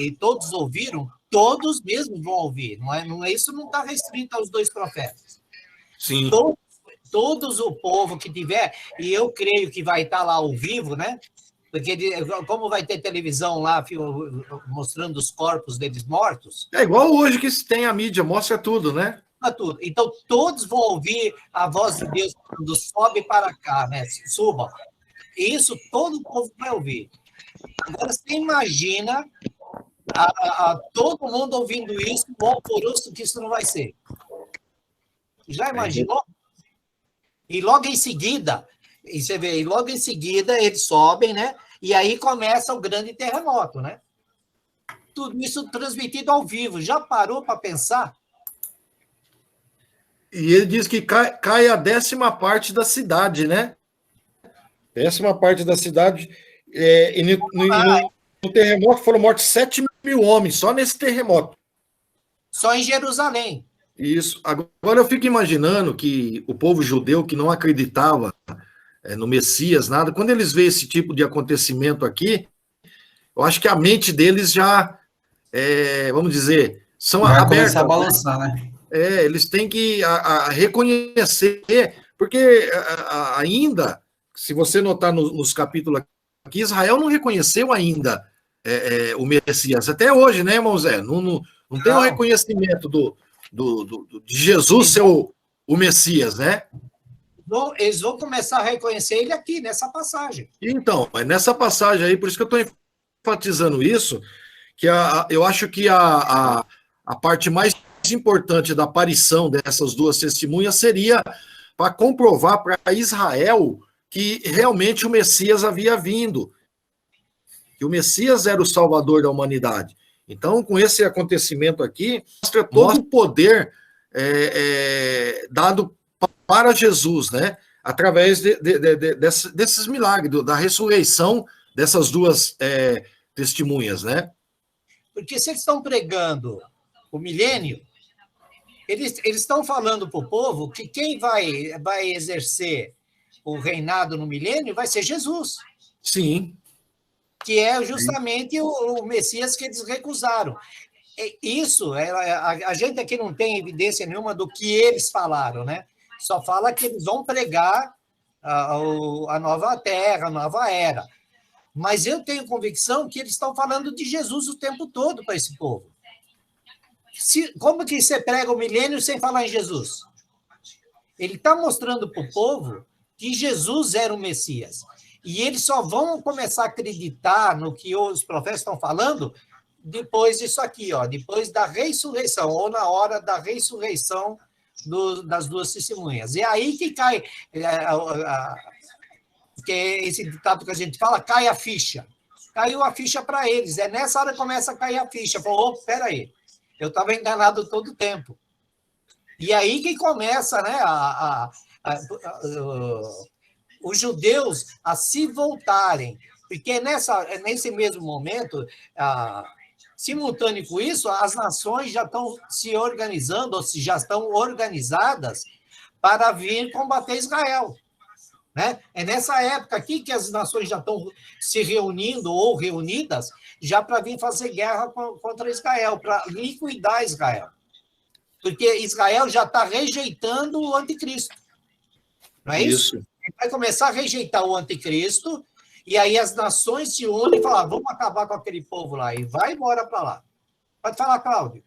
e todos ouviram, todos mesmo vão ouvir. Isso não está restrito aos 2 profetas. Sim. Todos o povo que tiver, e eu creio que vai estar lá ao vivo, né? Porque como vai ter televisão lá mostrando os corpos deles mortos. É igual hoje que se tem a mídia, mostra tudo, né? Tudo. Então, todos vão ouvir a voz de Deus quando sobe para cá, né? Suba. Isso todo o povo vai ouvir. Agora, você imagina todo mundo ouvindo isso, o alvoroço que isso não vai ser. Já imaginou? E logo em seguida, eles sobem, né? E aí começa o grande terremoto, né? Tudo isso transmitido ao vivo. Já parou para pensar? E ele diz que cai a 10ª parte da cidade, né? 10ª parte da cidade. No terremoto foram mortos 7.000 homens, só nesse terremoto. Só em Jerusalém. Isso. Agora eu fico imaginando que o povo judeu que não acreditava no Messias, nada, quando eles veem esse tipo de acontecimento aqui, eu acho que a mente deles já, vamos dizer, são vai abertas. Começar a balançar, né? Eles têm que reconhecer, porque ainda, se você notar nos capítulos aqui, Israel não reconheceu ainda o Messias. Até hoje, né, irmão Zé? Não tem o reconhecimento de Jesus ser o Messias, né? Eles vão começar a reconhecer ele aqui, nessa passagem. Então, é nessa passagem aí, por isso que eu estou enfatizando isso, que eu acho que a parte mais importante da aparição dessas 2 testemunhas seria para comprovar para Israel que realmente o Messias havia vindo, que o Messias era o salvador da humanidade. Então, com esse acontecimento aqui, mostra todo o poder dado para Jesus, né? através desses milagres, da ressurreição dessas duas testemunhas, né? Porque se eles estão pregando o milênio, eles estão falando para o povo que quem vai exercer o reinado no milênio vai ser Jesus. Sim. Que é justamente o Messias que eles recusaram. Isso, a gente aqui não tem evidência nenhuma do que eles falaram, né? Só fala que eles vão pregar a nova terra, a nova era. Mas eu tenho convicção que eles estão falando de Jesus o tempo todo para esse povo. Como que você prega o milênio sem falar em Jesus? Ele está mostrando para o povo que Jesus era o Messias. E eles só vão começar a acreditar no que os profetas estão falando depois disso aqui, ó, depois da ressurreição, ou na hora da ressurreição das duas testemunhas. É aí que cai, que é esse ditado que a gente fala, cai a ficha. Caiu a ficha para eles. É nessa hora que começa a cair a ficha. Falou, espera aí, eu estava enganado todo o tempo. E aí que começa, né, os judeus a se voltarem, porque nesse mesmo momento, simultâneo com isso, as nações já estão se organizando, ou se já estão organizadas para vir combater Israel. Né? É nessa época aqui que as nações já estão se reunindo ou reunidas já para vir fazer guerra contra Israel, para liquidar Israel. Porque Israel já está rejeitando o anticristo. Não é isso? Ele vai começar a rejeitar o anticristo, e aí as nações se unem e falam, vamos acabar com aquele povo lá, e vai embora para lá. Pode falar, Cláudio.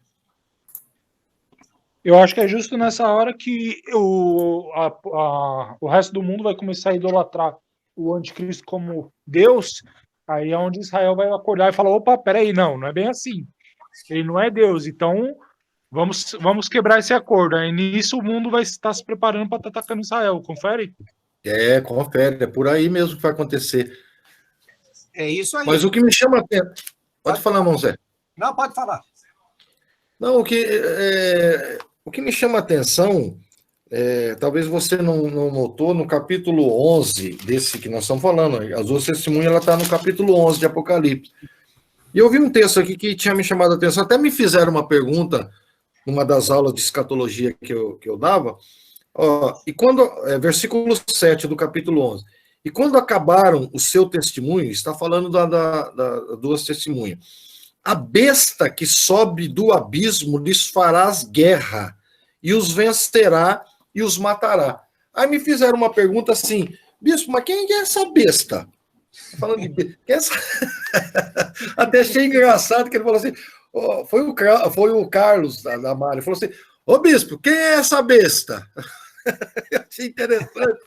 Eu acho que é justo nessa hora que o resto do mundo vai começar a idolatrar o anticristo como Deus, aí é onde Israel vai acordar e falar, opa, peraí, não é bem assim. Ele não é Deus, então vamos quebrar esse acordo. Aí nisso o mundo vai estar se preparando para estar atacando Israel, confere? Confere, é por aí mesmo que vai acontecer. É isso aí. Mas o que me chama a atenção... Pode falar, Monzé. Não, pode falar. Não, o que me chama a atenção, talvez você não notou, no capítulo 11 desse que nós estamos falando, as duas testemunhas, ela está no capítulo 11 de Apocalipse. E eu vi um texto aqui que tinha me chamado a atenção, até me fizeram uma pergunta numa das aulas de escatologia que eu dava, e quando, versículo 7 do capítulo 11, e quando acabaram o seu testemunho, está falando das duas testemunhas, a besta que sobe do abismo lhes farás guerra, e os vencerá e os matará. Aí me fizeram uma pergunta assim, bispo, mas quem é essa besta? Falando de até achei engraçado que ele falou assim, foi o Carlos da Mari, falou assim, ô bispo, quem é essa besta? Eu achei interessante.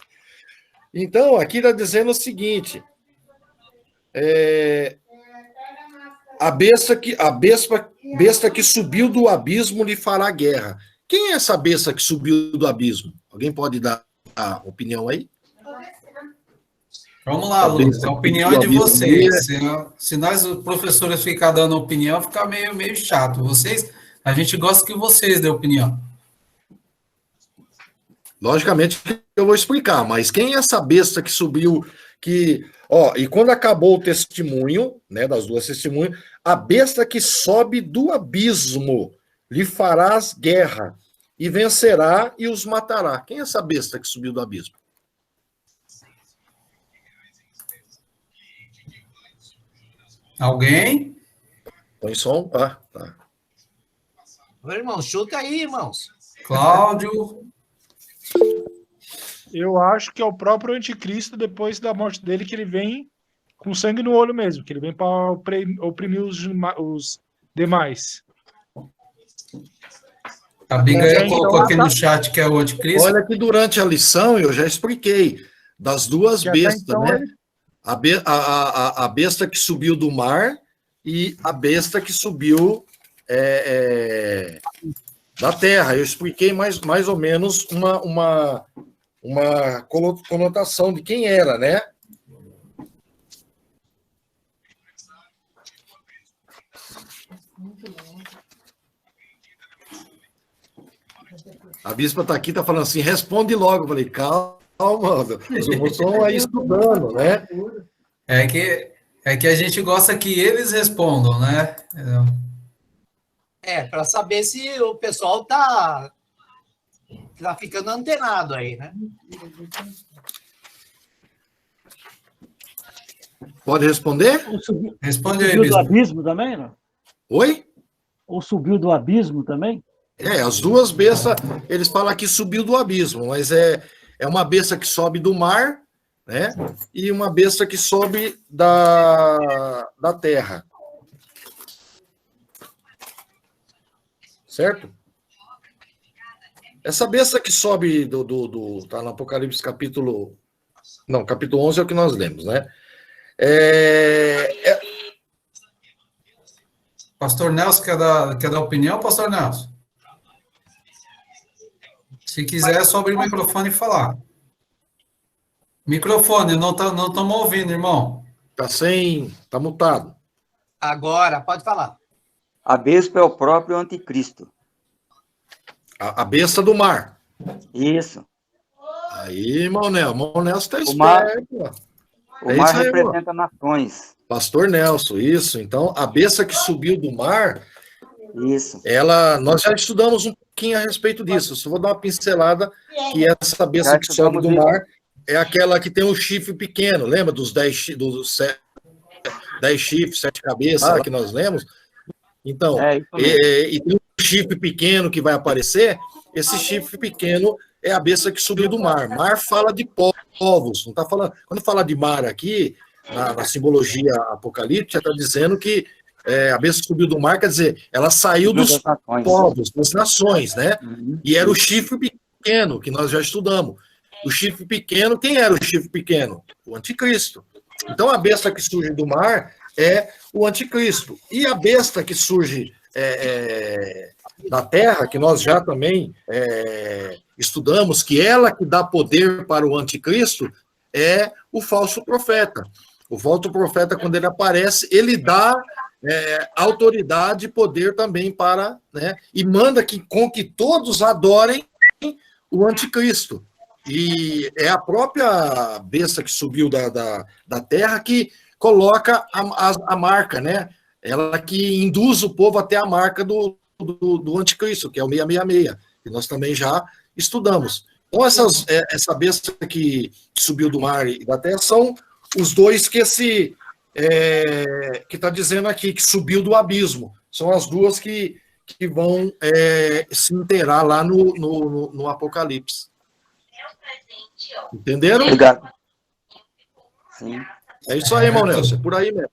Então, aqui está dizendo o seguinte, a besta que subiu do abismo lhe fará guerra. Quem é essa besta que subiu do abismo? Alguém pode dar a opinião aí? Vamos lá, Lucas, a opinião é de vocês. Se nós, professores, ficar dando opinião, fica meio chato. A gente gosta que vocês dêem opinião. Logicamente que eu vou explicar, mas quem é essa besta que subiu, e quando acabou o testemunho, né, das duas testemunhas, a besta que sobe do abismo, lhe farás guerra, e vencerá e os matará. Quem é essa besta que subiu do abismo? Alguém? Põe som, tá. Meu irmão, chuta aí, irmãos. Cláudio. Eu acho que é o próprio anticristo, depois da morte dele, que ele vem com sangue no olho mesmo, que ele vem para oprimir os demais. A Abigail colocou aqui no chat que é o anticristo. Olha que durante a lição eu já expliquei das duas bestas, então, né? A besta que subiu do mar e a besta que subiu da terra. Eu expliquei mais ou menos uma conotação de quem era, né? A bispa está aqui, está falando assim, responde logo. Eu falei, calma, mano. Os irmãos estão aí estudando, né? É que a gente gosta que eles respondam, né? Para saber se o pessoal tá ficando antenado aí, né? Pode responder? Responde aí, Subiu do bispo. abismo também, não? Oi? Ou subiu do abismo também? As duas bestas, eles falam que subiu do abismo, mas é uma besta que sobe do mar, né? E uma besta que sobe da terra. Certo? Essa besta que sobe tá no Apocalipse capítulo 11 é o que nós lemos, né? Pastor Nelson quer dar opinião, Pastor Nelson? Se quiser, é só abrir o microfone e falar. Microfone, não estamos ouvindo, irmão. Tá mutado. Agora, pode falar. A besta é o próprio anticristo. A besta do mar. Isso. Aí, irmão Nelson tá O mar, esperto. o mar representa nações. Pastor Nelson, isso. Então, a besta que subiu do mar, Isso. nós já estudamos um pouquinho a respeito disso. Só vou dar uma pincelada, que essa besta que sobe do mar é aquela que tem um chifre pequeno. Lembra dos 10 chifres, 7 cabeças que nós lemos? Então, e tem um chifre pequeno que vai aparecer. Esse chifre pequeno é a besta que subiu do mar. Mar fala de povos. Não tá falando, quando fala de mar aqui, na simbologia apocalíptica, está dizendo que a besta subiu do mar, quer dizer, ela saiu dos povos, das nações, né? E era o chifre pequeno, que nós já estudamos. O chifre pequeno, quem era o chifre pequeno? O anticristo. Então, a besta que surge do mar é o anticristo. E a besta que surge da terra, que nós já também estudamos, que ela que dá poder para o anticristo, é o falso profeta. O falso profeta, quando ele aparece, ele dá autoridade e poder também para, né, e manda com que todos adorem o anticristo. E é a própria besta que subiu da terra que coloca a marca, né? Ela que induz o povo até a marca do anticristo, que é o 666, que nós também já estudamos. Então, essa besta que subiu do mar e da terra são os dois que está dizendo aqui, que subiu do abismo. São as duas que vão se inteirar lá no Apocalipse. Entenderam? Obrigado. Sim. É isso aí, irmão Nelson. É por aí mesmo.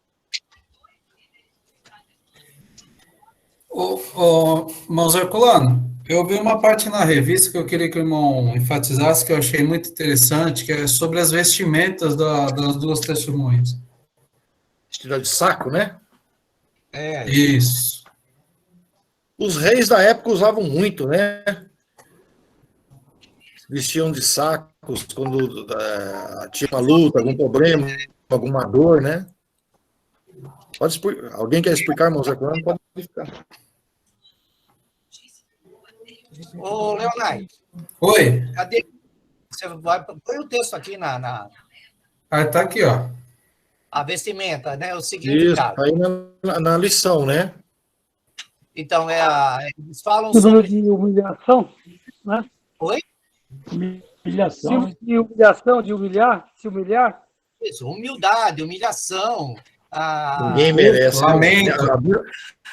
Irmão Herculano, eu vi uma parte na revista que eu queria que o irmão enfatizasse, que eu achei muito interessante, que é sobre as vestimentas das duas testemunhas. Vestida de saco, né? Isso. Os reis da época usavam muito, né? Vestiam de sacos quando tinha uma luta, algum problema, alguma dor, né? Alguém quer explicar, irmão Herculano? Pode explicar. Ô, Leonardo. Oi. Cadê? Você põe o texto aqui na... Tá aqui, ó. A vestimenta, né? O significado. Isso, aí na lição, né? Então, eles falam sobre... de humilhação, né? Oi? Humilhação. De humilhação, de humilhar, se humilhar. Isso, humildade, humilhação. Ninguém merece. Lamento.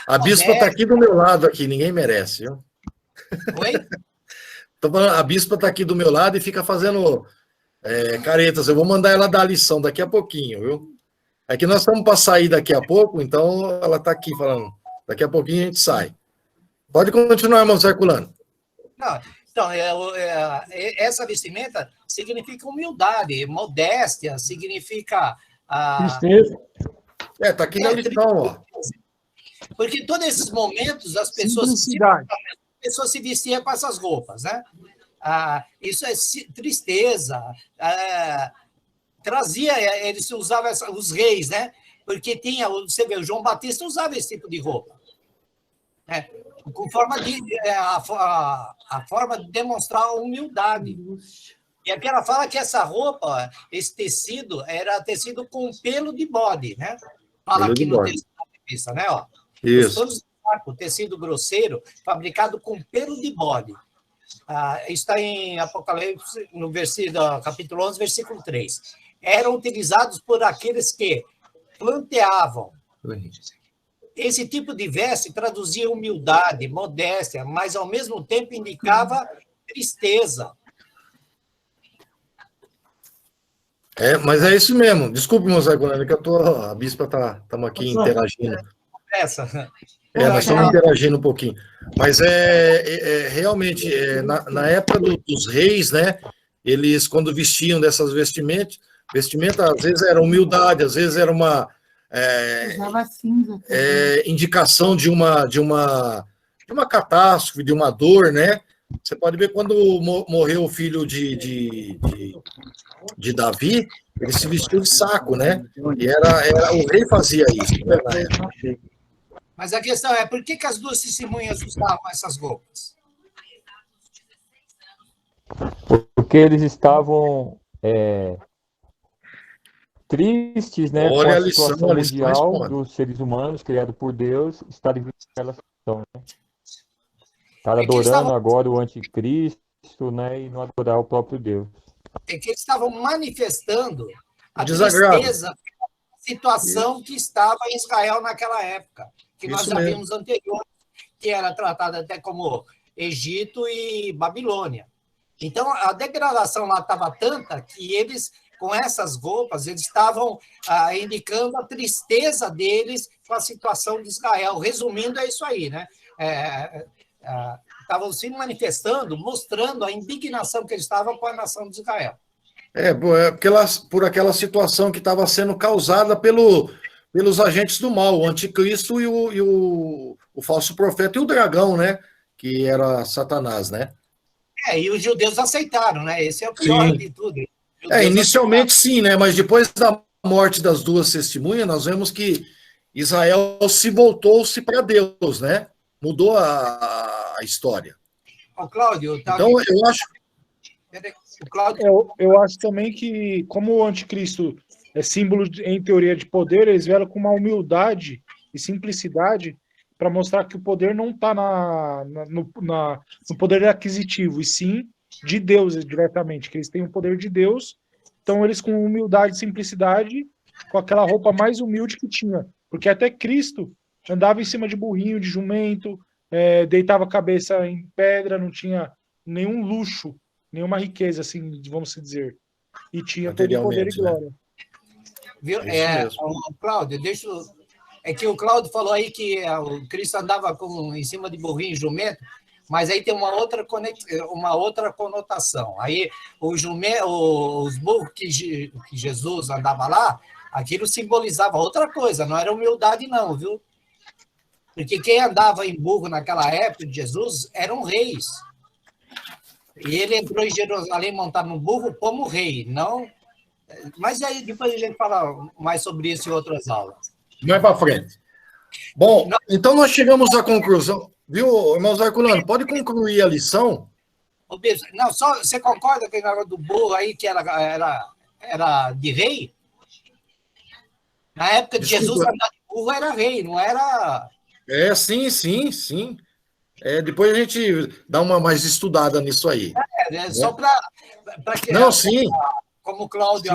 A bispa está aqui do meu lado, aqui. Ninguém merece, viu? Oi? A bispa está aqui do meu lado e fica fazendo caretas. Eu vou mandar ela dar a lição daqui a pouquinho, viu? É que nós estamos para sair daqui a pouco, então ela está aqui falando. Daqui a pouquinho a gente sai. Pode continuar, irmão Herculano. Não, então, essa vestimenta significa humildade, modéstia, significa... Tristeza. Está aqui na lição, ó. Porque em todos esses momentos as pessoas se vestiam com essas roupas, né? Isso é tristeza. Eles usavam os reis, né? Porque você vê, o João Batista usava esse tipo de roupa, né? Com forma a forma de demonstrar a humildade. E aqui ela fala que essa roupa, esse tecido, era tecido com pelo de bode, né? Fala Pelo aqui de no bode. texto da revista, né? Ó. Os Isso. panos de saco, tecido grosseiro, fabricado com pelo de bode. Está em Apocalipse, no capítulo 11, versículo 3. Eram utilizados por aqueles que planteavam. Esse tipo de veste traduzia humildade, modéstia, mas ao mesmo tempo indicava tristeza. Mas é isso mesmo. Desculpe, irmão Zé Gonçalves, que a bispa estamos aqui interagindo. Essa. Nós estamos interagindo um pouquinho. Mas realmente, na época dos reis, né? Eles, quando vestiam dessas vestimentas, às vezes era humildade, às vezes era uma indicação de uma catástrofe, de uma dor, né? Você pode ver quando morreu o filho de Davi, ele se vestiu de saco, né? E o rei fazia isso, né? Mas a questão é, por que as duas testemunhas usavam essas roupas? Porque eles estavam tristes, né, com a situação mundial dos seres humanos criado por Deus, estarem vivendo aquela situação, né? Estar adorando agora o anticristo, né, e não adorar o próprio Deus. É que eles estavam manifestando a desagrado. tristeza da situação que estava em Israel naquela época, que nós já vimos anterior, que era tratada até como Egito e Babilônia. Então, a degradação lá estava tanta que eles, com essas roupas, eles estavam indicando a tristeza deles com a situação de Israel. Resumindo, é isso aí, né? Estavam se manifestando, mostrando a indignação que eles estavam com a nação de Israel. Por aquela situação que estava sendo causada pelos agentes do mal, o anticristo e o falso profeta e o dragão, né? Que era Satanás, né? E os judeus aceitaram, né? Esse é o pior de tudo. Inicialmente sim, né? Mas depois da morte das duas testemunhas, nós vemos que Israel voltou-se para Deus, né? Mudou a história. Cláudio, então, eu acho... Eu acho também que, como o anticristo é símbolo, em teoria, de poder, eles vieram com uma humildade e simplicidade para mostrar que o poder não está no poder aquisitivo, e sim de Deus diretamente, que eles têm o poder de Deus. Então, eles, com humildade e simplicidade, com aquela roupa mais humilde que tinha. Porque até Cristo andava em cima de burrinho, de jumento, deitava a cabeça em pedra, não tinha nenhum luxo, nenhuma riqueza, assim, vamos dizer. E tinha todo o poder e glória. Viu? Cláudio, é que o Cláudio falou aí que o Cristo andava em cima de burrinho e jumento, mas aí tem uma outra conotação. Aí os burros que Jesus andava lá, aquilo simbolizava outra coisa, não era humildade não, viu? Porque quem andava em burro naquela época de Jesus eram reis. E ele entrou em Jerusalém montado no burro como rei, não... Mas aí depois a gente fala mais sobre isso em outras aulas. Mais para frente. Bom, então nós chegamos à conclusão, viu, irmão Zarculano? Pode concluir a lição? Não, só você concorda com o negócio do burro aí que era de rei? Na época de Jesus, andar de burro era rei, não era... Sim. Depois a gente dá uma mais estudada nisso aí. Só para que... Não, sim. Como o Cláudio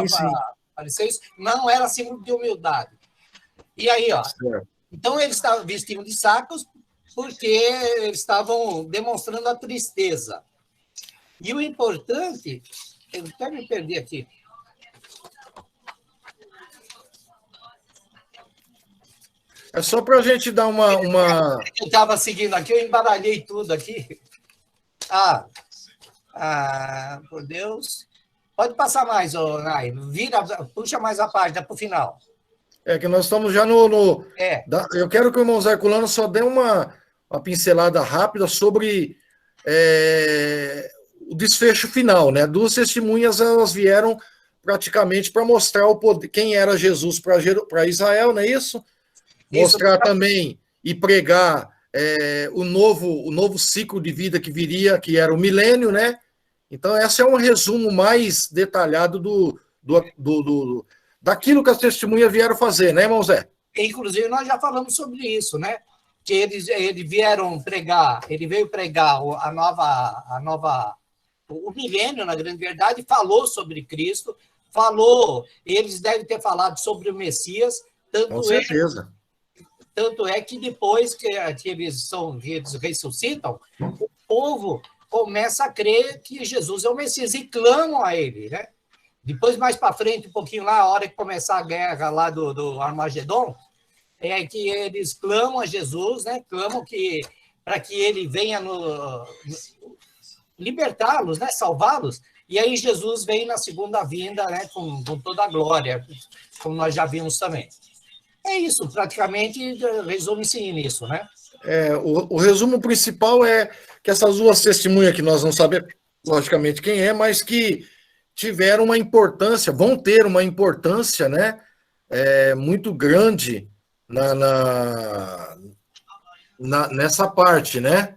apareceu isso, não era símbolo de humildade. E aí, ó. Certo. Então, eles estavam vestindo de sacos porque eles estavam demonstrando a tristeza. E o importante... Eu até me perdi aqui. É só para a gente dar uma... Eu estava seguindo aqui, eu embaralhei tudo aqui. Por Deus... Pode passar mais, Nai. Puxa mais a página para o final. Que nós estamos já no... Eu quero que o irmão Zarculano só dê uma pincelada rápida sobre o desfecho final, né? Duas testemunhas, elas vieram praticamente para mostrar o poder, quem era Jesus para Israel, não é isso? Mostrar também e pregar o novo ciclo de vida que viria, que era o milênio, né? Então, esse é um resumo mais detalhado daquilo que as testemunhas vieram fazer, né, irmão Zé? Inclusive, nós já falamos sobre isso, né? Que eles vieram pregar, ele veio pregar o milênio, na grande verdade, falou sobre Cristo, eles devem ter falado sobre o Messias, com certeza. Tanto é que depois que eles ressuscitam, o povo começa a crer que Jesus é o Messias e clamam a ele, né? Depois, mais para frente, um pouquinho lá, a hora que começar a guerra lá do Armagedon, é que eles clamam a Jesus, né? Clamam para que ele venha libertá-los, né? Salvá-los. E aí Jesus vem na segunda vinda, né? Com toda a glória, como nós já vimos também. É isso, praticamente resume-se nisso, né? O resumo principal é que essas duas testemunhas, que nós não sabemos, logicamente, quem é, mas que tiveram uma importância, vão ter uma importância, né, muito grande nessa parte, né?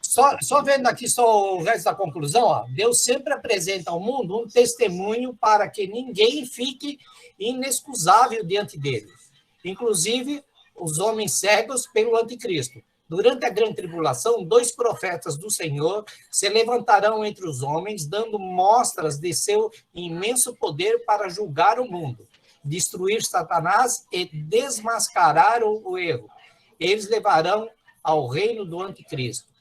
Só vendo aqui só o resto da conclusão, ó, Deus sempre apresenta ao mundo um testemunho para que ninguém fique inexcusável diante dele, inclusive os homens cegos pelo anticristo. Durante a grande tribulação, 2 profetas do Senhor se levantarão entre os homens, dando mostras de seu imenso poder para julgar o mundo, destruir Satanás e desmascarar o erro. Eles levarão ao reino do anticristo.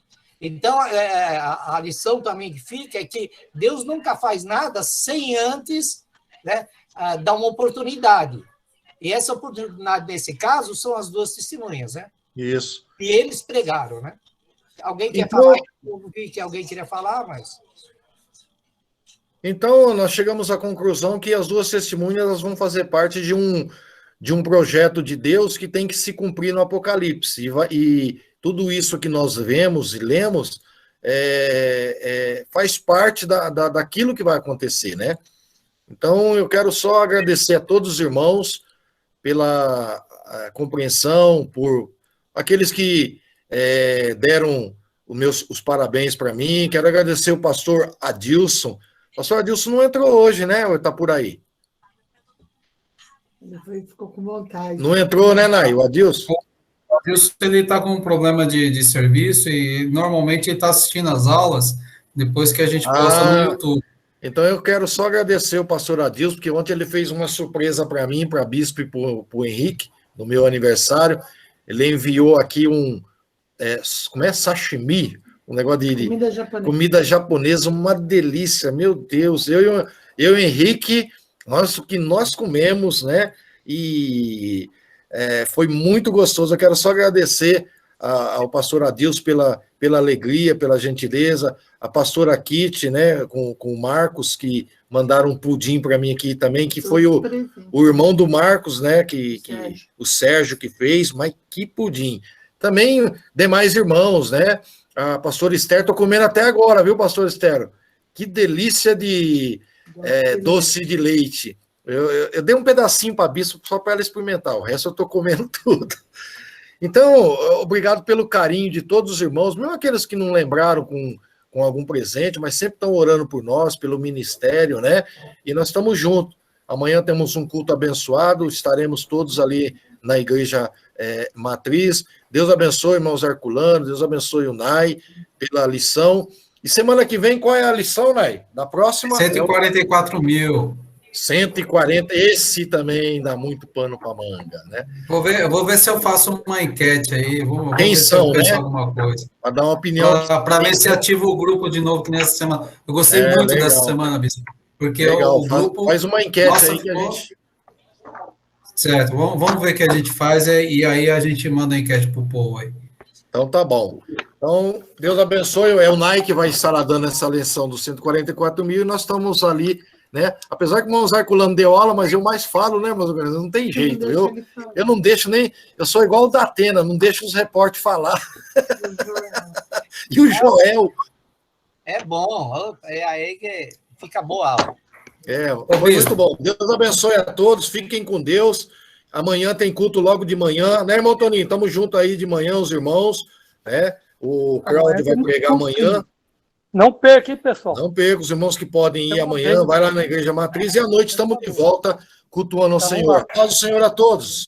Então, a lição também que fica é que Deus nunca faz nada sem antes, né, dar uma oportunidade. E essa oportunidade, nesse caso, são as 2 testemunhas, né? Isso. E eles pregaram, né? Alguém quer falar? Eu vi que alguém queria falar, mas... Então, nós chegamos à conclusão que as 2 testemunhas elas vão fazer parte de um projeto de Deus que tem que se cumprir no Apocalipse. E tudo isso que nós vemos e lemos faz parte daquilo que vai acontecer, né? Então, eu quero só agradecer a todos os irmãos pela compreensão, por aqueles que deram os parabéns para mim. Quero agradecer o pastor Adilson. O pastor Adilson não entrou hoje, né? Ou está por aí? Ele ficou com vontade. Não entrou, né, Nai? O Adilson? O Adilson, ele está com um problema de serviço e normalmente ele está assistindo as aulas depois que a gente posta no YouTube. Então, eu quero só agradecer o pastor Adilson, porque ontem ele fez uma surpresa para mim, para Bispo e para o Henrique, no meu aniversário. Ele enviou aqui como é? Sashimi? Um negócio de comida japonesa, uma delícia, meu Deus. Eu e o Henrique, o que nós comemos, né? E foi muito gostoso. Eu quero só agradecer ao pastor Adilson pela alegria, pela gentileza, a pastora Kitty, né, com o Marcos, que mandaram um pudim para mim aqui também, que foi o irmão do Marcos, né, o Sérgio que fez, mas que pudim. Também demais irmãos, né, a pastora Esther, estou comendo até agora, viu, pastor Esther? Que delícia de doce de leite. Eu dei um pedacinho para a Bispo só para ela experimentar, o resto eu estou comendo tudo. Então, obrigado pelo carinho de todos os irmãos, mesmo aqueles que não lembraram com algum presente, mas sempre estão orando por nós, pelo ministério, né? E nós estamos juntos. Amanhã temos um culto abençoado, estaremos todos ali na igreja matriz. Deus abençoe, irmãos Herculano, Deus abençoe o Nai pela lição. E semana que vem, qual é a lição, Nai? Da próxima? 144 mil. 140, esse também dá muito pano para manga, né? Vou ver se eu faço uma enquete aí. Quem são, né? Alguma coisa. Para dar uma opinião. Para ver se ativo o grupo de novo que nessa semana. Eu gostei muito legal. Dessa semana, Bispo. Porque legal. O grupo... Faz uma enquete aí que a gente... Certo, vamos ver o que a gente faz e aí a gente manda a enquete para o povo aí. Então tá bom. Então, Deus abençoe. É o Nai que vai estar dando essa lição dos 144 mil e nós estamos ali, né? Apesar que o irmão Herculano deu aula, mas eu mais falo, né, meus amigos? Não tem jeito. Eu não deixo nem... Eu sou igual o da Atena, não deixo os repórteres falar. E o Joel. É bom, é aí que fica boa a aula. Foi muito bom. Deus abençoe a todos, fiquem com Deus. Amanhã tem culto logo de manhã, né, irmão Toninho? Estamos juntos aí de manhã, os irmãos, né? O Claudio vai pregar amanhã. Não perca, hein, pessoal? Não perca, os irmãos que podem ir amanhã, vai lá na Igreja Matriz e à noite estamos de volta cultuando ao Senhor. Paz do Senhor a todos.